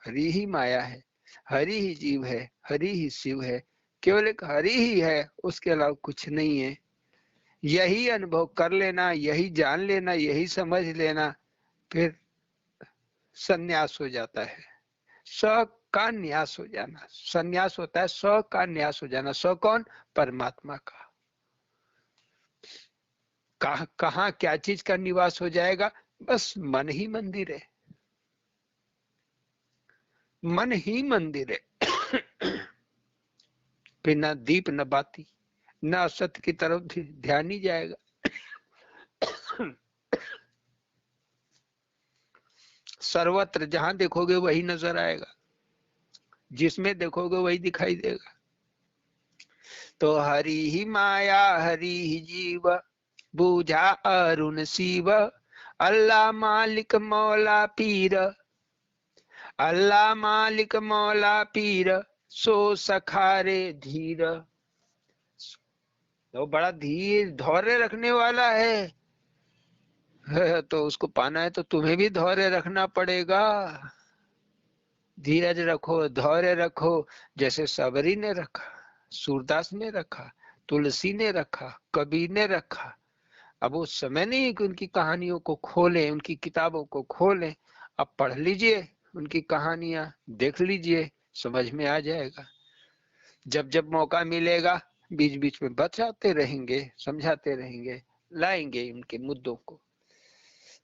हरि ही माया है, हरि ही जीव है, हरि ही शिव है, केवल एक हरि ही है, उसके अलावा कुछ नहीं है। यही अनुभव कर लेना, यही जान लेना, यही समझ लेना, फिर संन्यास हो जाता है। स का न्यास हो जाना, संन्यास होता है स का न्यास हो जाना। स कौन, परमात्मा का। कहाँ क्या चीज का निवास हो जाएगा, बस मन ही मंदिर है, मन ही मंदिर है। फिर ना दीप न बाती, न असत की तरफ ध्यान ही जाएगा। सर्वत्र जहां देखोगे वही नजर आएगा, जिसमें देखोगे वही दिखाई देगा। तो हरि ही माया हरि ही जीव, बूझा अरुण शिव। अल्लाह मालिक मौला पीर, अल्लाह मालिक मौला पीर, सो सखारे धीर। तो बड़ा धीर धौर्य रखने वाला है, तो उसको पाना है तो तुम्हें भी धौर्य रखना पड़ेगा। धीरज रखो, धौर्य रखो, जैसे सबरी ने रखा, सूरदास ने रखा, तुलसी ने रखा, कबीर ने रखा। अब वो समय नहीं कि उनकी कहानियों को खोलें, उनकी किताबों को खोलें। अब पढ़ लीजिए उनकी कहानियां, देख लीजिए, समझ में आ जाएगा। जब जब मौका मिलेगा बीच बीच में बताते रहेंगे, समझाते रहेंगे, लाएंगे उनके मुद्दों को।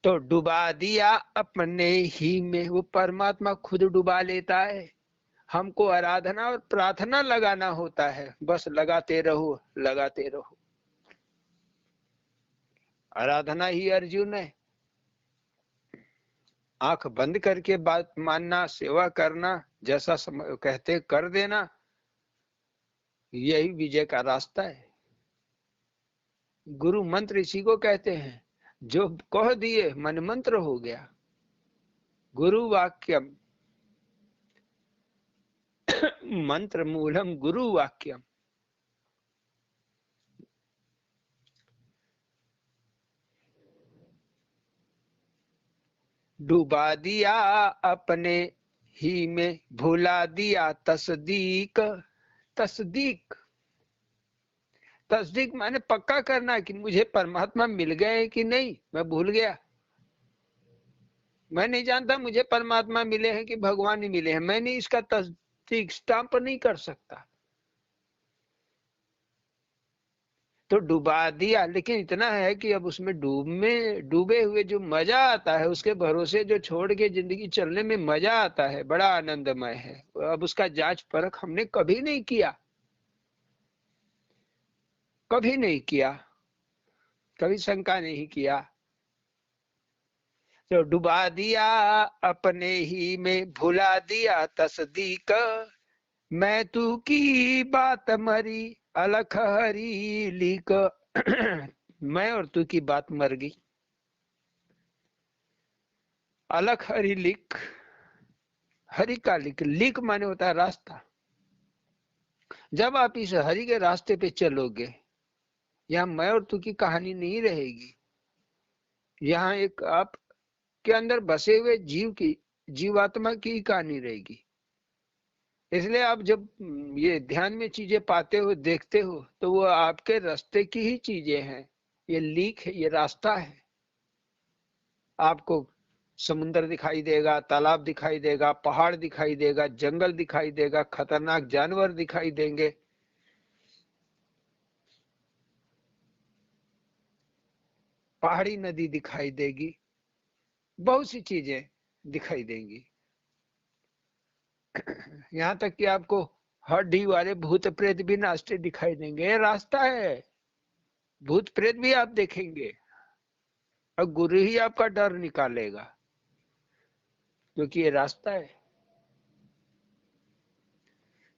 तो डुबा दिया अपने ही में, वो परमात्मा खुद डुबा लेता है। हमको आराधना और प्रार्थना लगाना होता है, बस लगाते रहो लगाते रहो। आराधना ही अर्जुन है, आंख बंद करके बात मानना, सेवा करना, जैसा कहते कर देना, यही विजय का रास्ता है। गुरु मंत्र इसी को कहते हैं, जो कह दिए मन मंत्र हो गया। गुरु वाक्यम मंत्र मूलम गुरु वाक्यम। डुबा दिया अपने ही में, भुला दिया तस्दीक। तस्दीक, तस्दीक माने पक्का करना कि मुझे परमात्मा मिल गए कि नहीं, मैं भूल गया, मैं नहीं जानता मुझे परमात्मा मिले हैं कि भगवान ही मिले हैं, मैं नहीं इसका तस्दीक स्टाम्प नहीं कर सकता। तो डुबा दिया, लेकिन इतना है कि अब उसमें डूबे हुए जो मजा आता है, उसके भरोसे जो छोड़ के जिंदगी चलने में मजा आता है, बड़ा आनंदमय है। अब उसका जांच परख हमने कभी नहीं किया, कभी नहीं किया, कभी शंका नहीं किया। तो डुबा दिया अपने ही में, भुला दिया तस्दीक। मैं तू की बात मरी, अलख हरी लिख। मैं और तू की बात मर गई। अलख हरी लिख, हरि का लिख, लिख माने होता है रास्ता। जब आप इस हरि के रास्ते पे चलोगे, यहाँ मैं और तू की कहानी नहीं रहेगी, यहाँ एक आप के अंदर बसे हुए जीव की, जीवात्मा की कहानी रहेगी। इसलिए आप जब ये ध्यान में चीजें पाते हो, देखते हो, तो वो आपके रास्ते की ही चीजें हैं। ये लीक है, ये रास्ता है। आपको समुद्र दिखाई देगा, तालाब दिखाई देगा, पहाड़ दिखाई देगा, जंगल दिखाई देगा, खतरनाक जानवर दिखाई देंगे, पहाड़ी नदी दिखाई देगी, बहुत सी चीजें दिखाई देंगी। यहाँ तक कि आपको हड्डी वाले भूत प्रेत भी नाचते दिखाई देंगे। ये रास्ता है, भूत प्रेत भी आप देखेंगे और गुरु ही आपका डर निकालेगा, क्योंकि ये रास्ता है।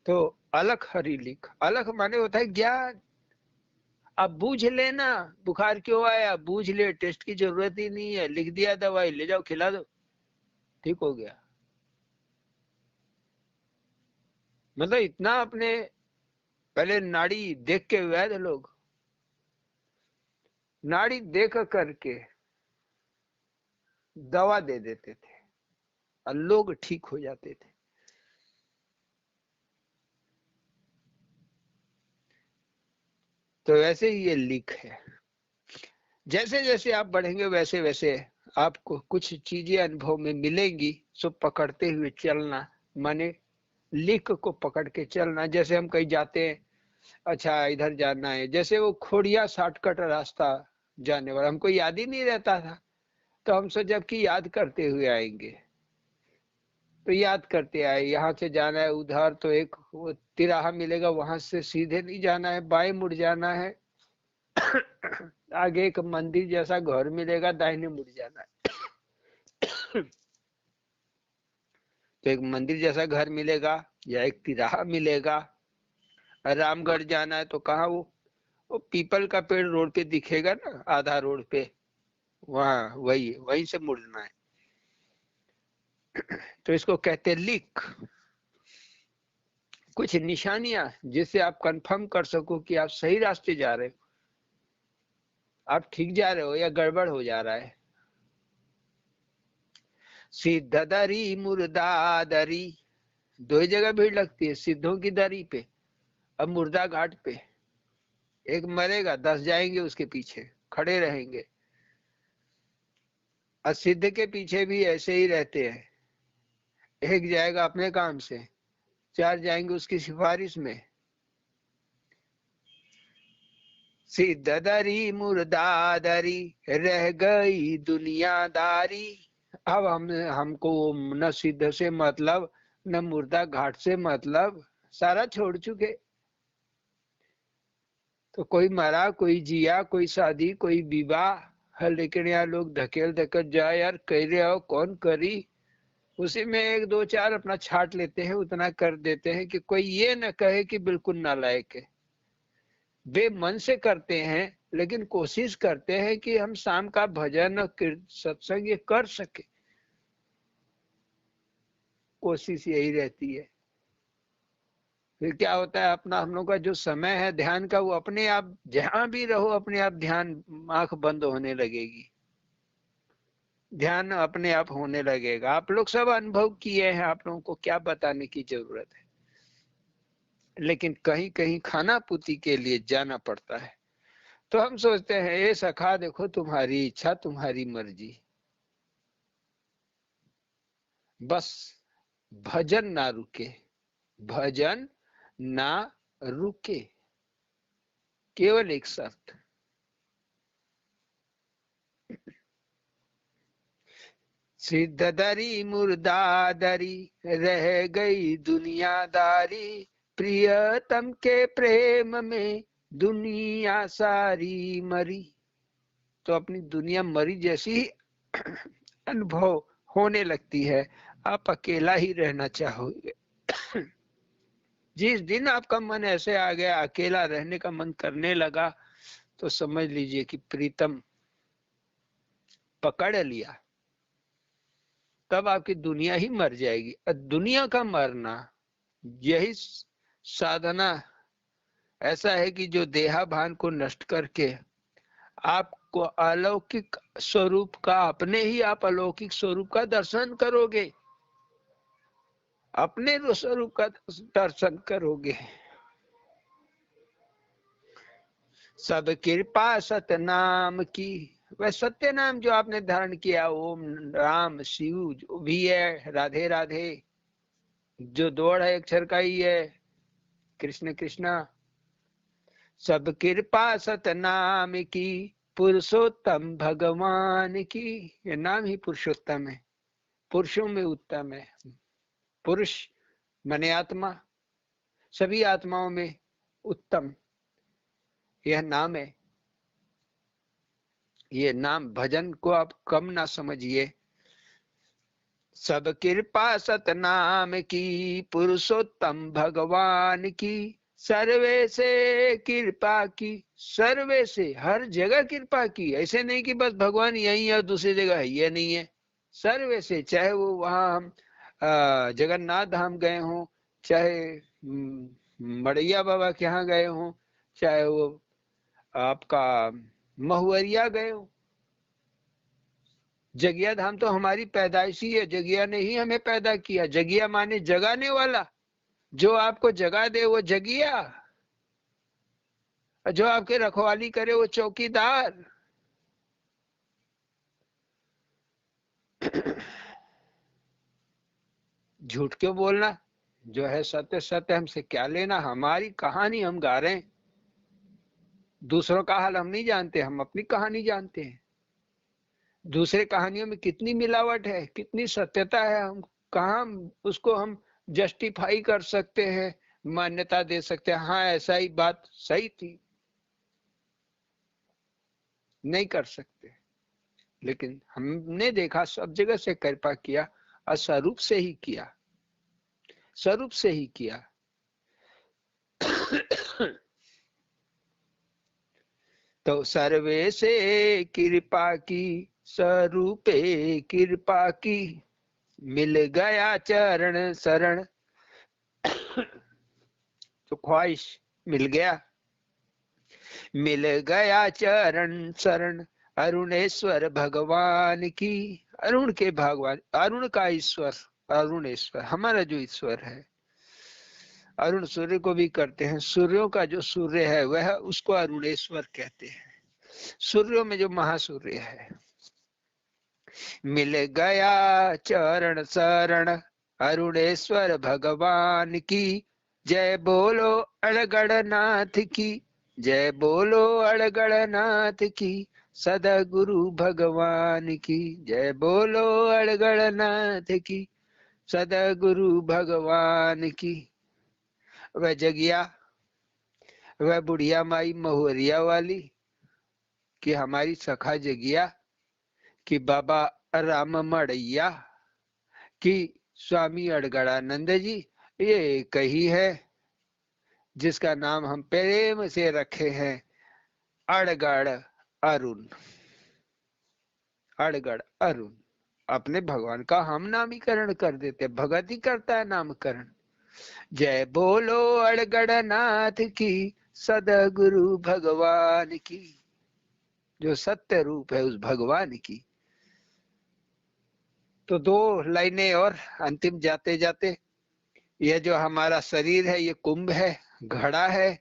तो अलख हरि लिख, अलख माने होता है ज्ञान। अब बूझ लेना, बुखार क्यों आया बूझ ले, टेस्ट की जरूरत ही नहीं है, लिख दिया दवाई, ले जाओ खिला दो, ठीक हो गया। मतलब इतना अपने पहले नाड़ी देख के वैध लोग नाड़ी देख करके दवा दे देते थे और लोग ठीक हो जाते थे। तो वैसे ही ये लिख है, जैसे जैसे आप बढ़ेंगे वैसे वैसे आपको कुछ चीजें अनुभव में मिलेंगी, सो पकड़ते हुए चलना, माने लिख को पकड़ के चलना। जैसे हम कहीं जाते हैं, अच्छा इधर जाना है, जैसे वो खोड़िया शॉर्टकट रास्ता जाने वाला हमको याद ही नहीं रहता था, तो हम सोचा कि याद करते हुए आएंगे, तो याद करते आए, यहाँ से जाना है उधर, तो एक वो तिराहा मिलेगा, वहां से सीधे नहीं जाना है, बाएं मुड़ जाना है। आगे एक मंदिर जैसा घर मिलेगा, दाहिने मुड़ जाना है। तो एक मंदिर जैसा घर मिलेगा या एक तिराहा मिलेगा। रामगढ़ जाना है तो कहाँ वो पीपल का पेड़ रोड पे दिखेगा ना, आधा रोड पे, वहाँ वही वहीं से मुड़ना है। तो इसको कहते लिख, कुछ निशानियां जिससे आप कंफर्म कर सको कि आप सही रास्ते जा रहे हो, आप ठीक जा रहे हो या गड़बड़ हो जा रहा है। सिद्ध दरी मुर्दा दरी, दो ही जगह भीड़ लगती है, सिद्धों की दरी पे और मुर्दा घाट पे। एक मरेगा 10 जाएंगे उसके पीछे, खड़े रहेंगे। और सिद्ध के पीछे भी ऐसे ही रहते हैं, एक जाएगा अपने काम से, 4 जाएंगे उसकी सिफारिश में। सिद्ध दरी मुर्दा दरी, रह गई दुनियादारी। अब हमको न सिद्ध से मतलब न मुर्दा घाट से मतलब, सारा छोड़ चुके। तो कोई मरा, कोई जिया, कोई शादी, कोई विवाह, लेकिन यार लोग धकेल धकेल जाए यार, कह रहे हो कौन करी, उसी में एक दो चार अपना छाट लेते हैं, उतना कर देते हैं कि कोई ये न कहे कि बिल्कुल नालायक है। वे मन से करते हैं, लेकिन कोशिश करते हैं कि हम शाम का भजन और सत्संग ये कर सके, कोशिश यही रहती है। फिर क्या होता है, अपना हम लोग का जो समय है ध्यान का, वो अपने आप जहां भी रहो अपने आप ध्यान, आंख बंद होने लगेगी, ध्यान अपने आप होने लगेगा। आप लोग सब अनुभव किए हैं, आप लोगों को क्या बताने की जरूरत है। लेकिन कहीं कहीं खाना पूर्ति के लिए जाना पड़ता है। तो हम सोचते हैं ये सखा देखो तुम्हारी इच्छा तुम्हारी मर्जी, बस भजन ना रुके, भजन ना रुके, केवल एक शर्त। सिद्धदरी मुर्दादरी रह गई दुनियादारी, प्रियतम के प्रेम में दुनिया सारी मरी। तो अपनी दुनिया मरी जैसी ही अनुभव होने लगती है, आप अकेला ही रहना चाहोगे। जिस दिन आपका मन ऐसे आ गया, अकेला रहने का मन करने लगा, तो समझ लीजिए कि प्रीतम पकड़ लिया, तब आपकी दुनिया ही मर जाएगी। और दुनिया का मरना यही साधना ऐसा है कि जो देहाभान को नष्ट करके आपको अलौकिक स्वरूप का, अपने ही आप अलौकिक स्वरूप का दर्शन करोगे, अपने स्वरूप का दर्शन करोगे। सब कृपा सतनाम की, वह सत्य नाम जो आपने धारण किया, ओम राम शिव जो भी है, राधे राधे, जो दौड़ है अक्षर का ही है, कृष्ण कृष्णा। सब कृपा सतनाम की, पुरुषोत्तम भगवान की, ये नाम ही पुरुषोत्तम है, पुरुषों में उत्तम है। पुरुष माने आत्मा, सभी आत्माओं में उत्तम यह नाम है। ये नाम भजन को आप कम ना समझिए। सब कृपा सतनाम की, पुरुषोत्तम भगवान की, सर्वे से कृपा की, सर्वे से हर जगह कृपा की। ऐसे नहीं कि बस भगवान यही है दूसरी जगह है, ये नहीं है। सर्वे से, चाहे वो वहां हम जगन्नाथ धाम गए हों, चाहे मड़ैया बाबा के यहाँ गए हों, चाहे वो आपका महुअरिया गए हो। जगिया धाम तो हमारी पैदाइशी है, जगिया ने ही हमें पैदा किया। जगिया माने जगाने वाला, जो आपको जगा दे वो जगिया, जो आपके रखवाली करे वो चौकीदार। झूठ क्यों बोलना, जो है सत्य सत्य, हमसे क्या लेना, हमारी कहानी हम गा रहे हैं, दूसरों का हाल हम नहीं जानते, हम अपनी कहानी जानते हैं। दूसरे कहानियों में कितनी मिलावट है, कितनी सत्यता है, हम कहाँ उसको हम जस्टिफाई कर सकते हैं, मान्यता दे सकते हैं, हाँ ऐसा ही बात सही थी, नहीं कर सकते। लेकिन हमने देखा सब जगह से कृपा किया, और स्वरूप से ही किया, स्वरूप से ही किया। तो सर्वे से कृपा की, स्वरूपे कृपा की, मिल गया चरण शरण। तो ख्वाहिश मिल गया, मिल गया चरण शरण, अरुणेश्वर भगवान की। अरुण के भगवान, अरुण का ईश्वर, अरुणेश्वर हमारा जो ईश्वर है। अरुण सूर्य को भी करते हैं, सूर्यों का जो सूर्य है वह उसको अरुणेश्वर कहते हैं, सूर्यों में जो महासूर्य है। मिल गया चरण शरण, अरुणेश्वर भगवान की, जय बोलो अड़गड़नाथ की, जय बोलो अड़गड़नाथ की, सदगुरु भगवान की, जय बोलो अड़गड़नाथ की, सदगुरु भगवान की। वह जगिया, वह बुढ़िया माई महुरिया वाली कि हमारी सखा जगिया, कि बाबा राम मड़ैया, कि स्वामी अड़गड़ानंद जी, ये एक ही है जिसका नाम हम प्रेम से रखे हैं अड़गड़ अरुण। अड़गड़ अरुण अपने भगवान का हम नामीकरण कर देते, भगत ही करता है नामकरण। जय बोलो अड़गड़नाथ की, सदगुरु भगवान की, जो सत्य रूप है उस भगवान की। तो दो लाइनें और अंतिम जाते जाते, यह जो हमारा शरीर है ये कुंभ है, घड़ा है,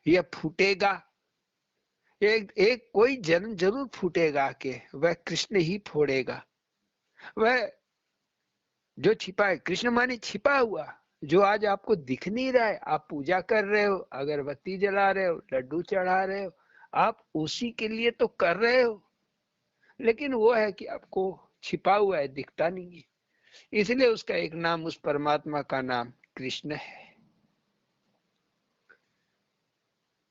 यह फूटेगा। एक कोई जन्म जरूर फूटेगा के वह कृष्ण ही फोड़ेगा। वह जो छिपा है, कृष्ण माने छिपा हुआ, जो आज आपको दिख नहीं रहा है। आप पूजा कर रहे हो, अगरबत्ती जला रहे हो, लड्डू चढ़ा रहे हो, आप उसी के लिए तो कर रहे हो, लेकिन वो है कि आपको छिपा हुआ है, दिखता नहीं है। इसलिए उसका एक नाम, उस परमात्मा का नाम कृष्ण है।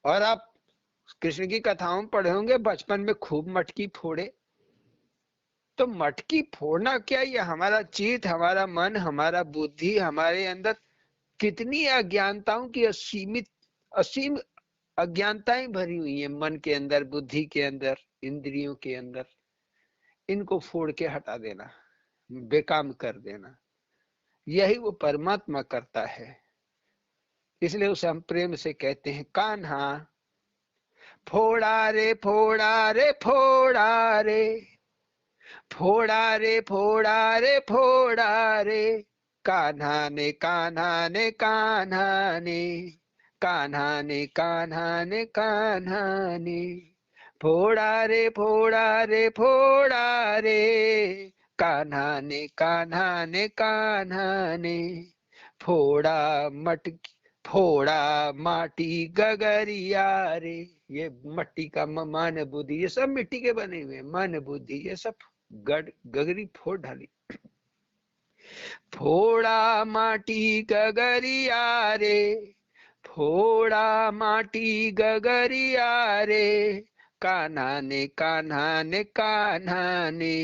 और आप कृष्ण की कथाओं पढ़े होंगे, बचपन में खूब मटकी फोड़े। तो मटकी फोड़ना क्या, ये हमारा चित्त, हमारा मन, हमारा बुद्धि, हमारे अंदर कितनी अज्ञानताओं की असीम अज्ञानताएं भरी हुई है मन के अंदर, बुद्धि के अंदर, इंद्रियों के अंदर। इनको फोड़ के हटा देना, बेकाम कर देना, यही वो परमात्मा करता है। इसलिए उसे हम प्रेम से कहते हैं कान्हा। फोड़ा रे फोड़ा रे फोड़ा रे, फोड़ा रे फोड़ा रे फोड़ा रे, कान्हा ने कान्हा ने कान्हा ने, कान्हा ने कान्हा ने कान्हा ने, फोड़ा रे फोड़ा रे फोड़ा रे, कान्हा ने कान्हा ने कान्हा ने, फोड़ा मटकी, फोड़ा माटी गगरिया रे। ये मट्टी का मन बुद्धि, ये सब मिट्टी के बने हुए, मन बुद्धि ये सब गगरी फोड़ डाली। फोड़ा माटी गगरिया रे, फोड़ा माटी गगरिया रे, कान्हा ने कान्हा ने कान्हा ने,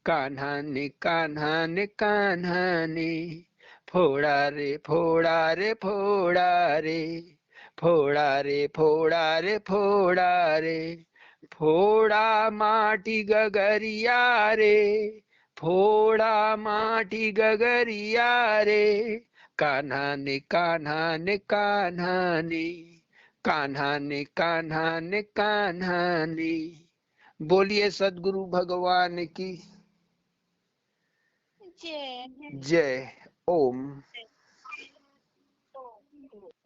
कान्हा ने कान्हा ने कान्हा ने, फोड़ा रे फोड़ा रे फोड़ा रे, फोड़ा रे फोड़ा रे फोड़ा रे, फोड़ा माटी गगरिया रे, फोड़ा माटी गगरिया रे, कान्हा ने कान्हा ने कान्हा ने, कान्हा ने कान्हा ने कान्हा ने। बोलिए सदगुरु भगवान की जय। जय। ओम।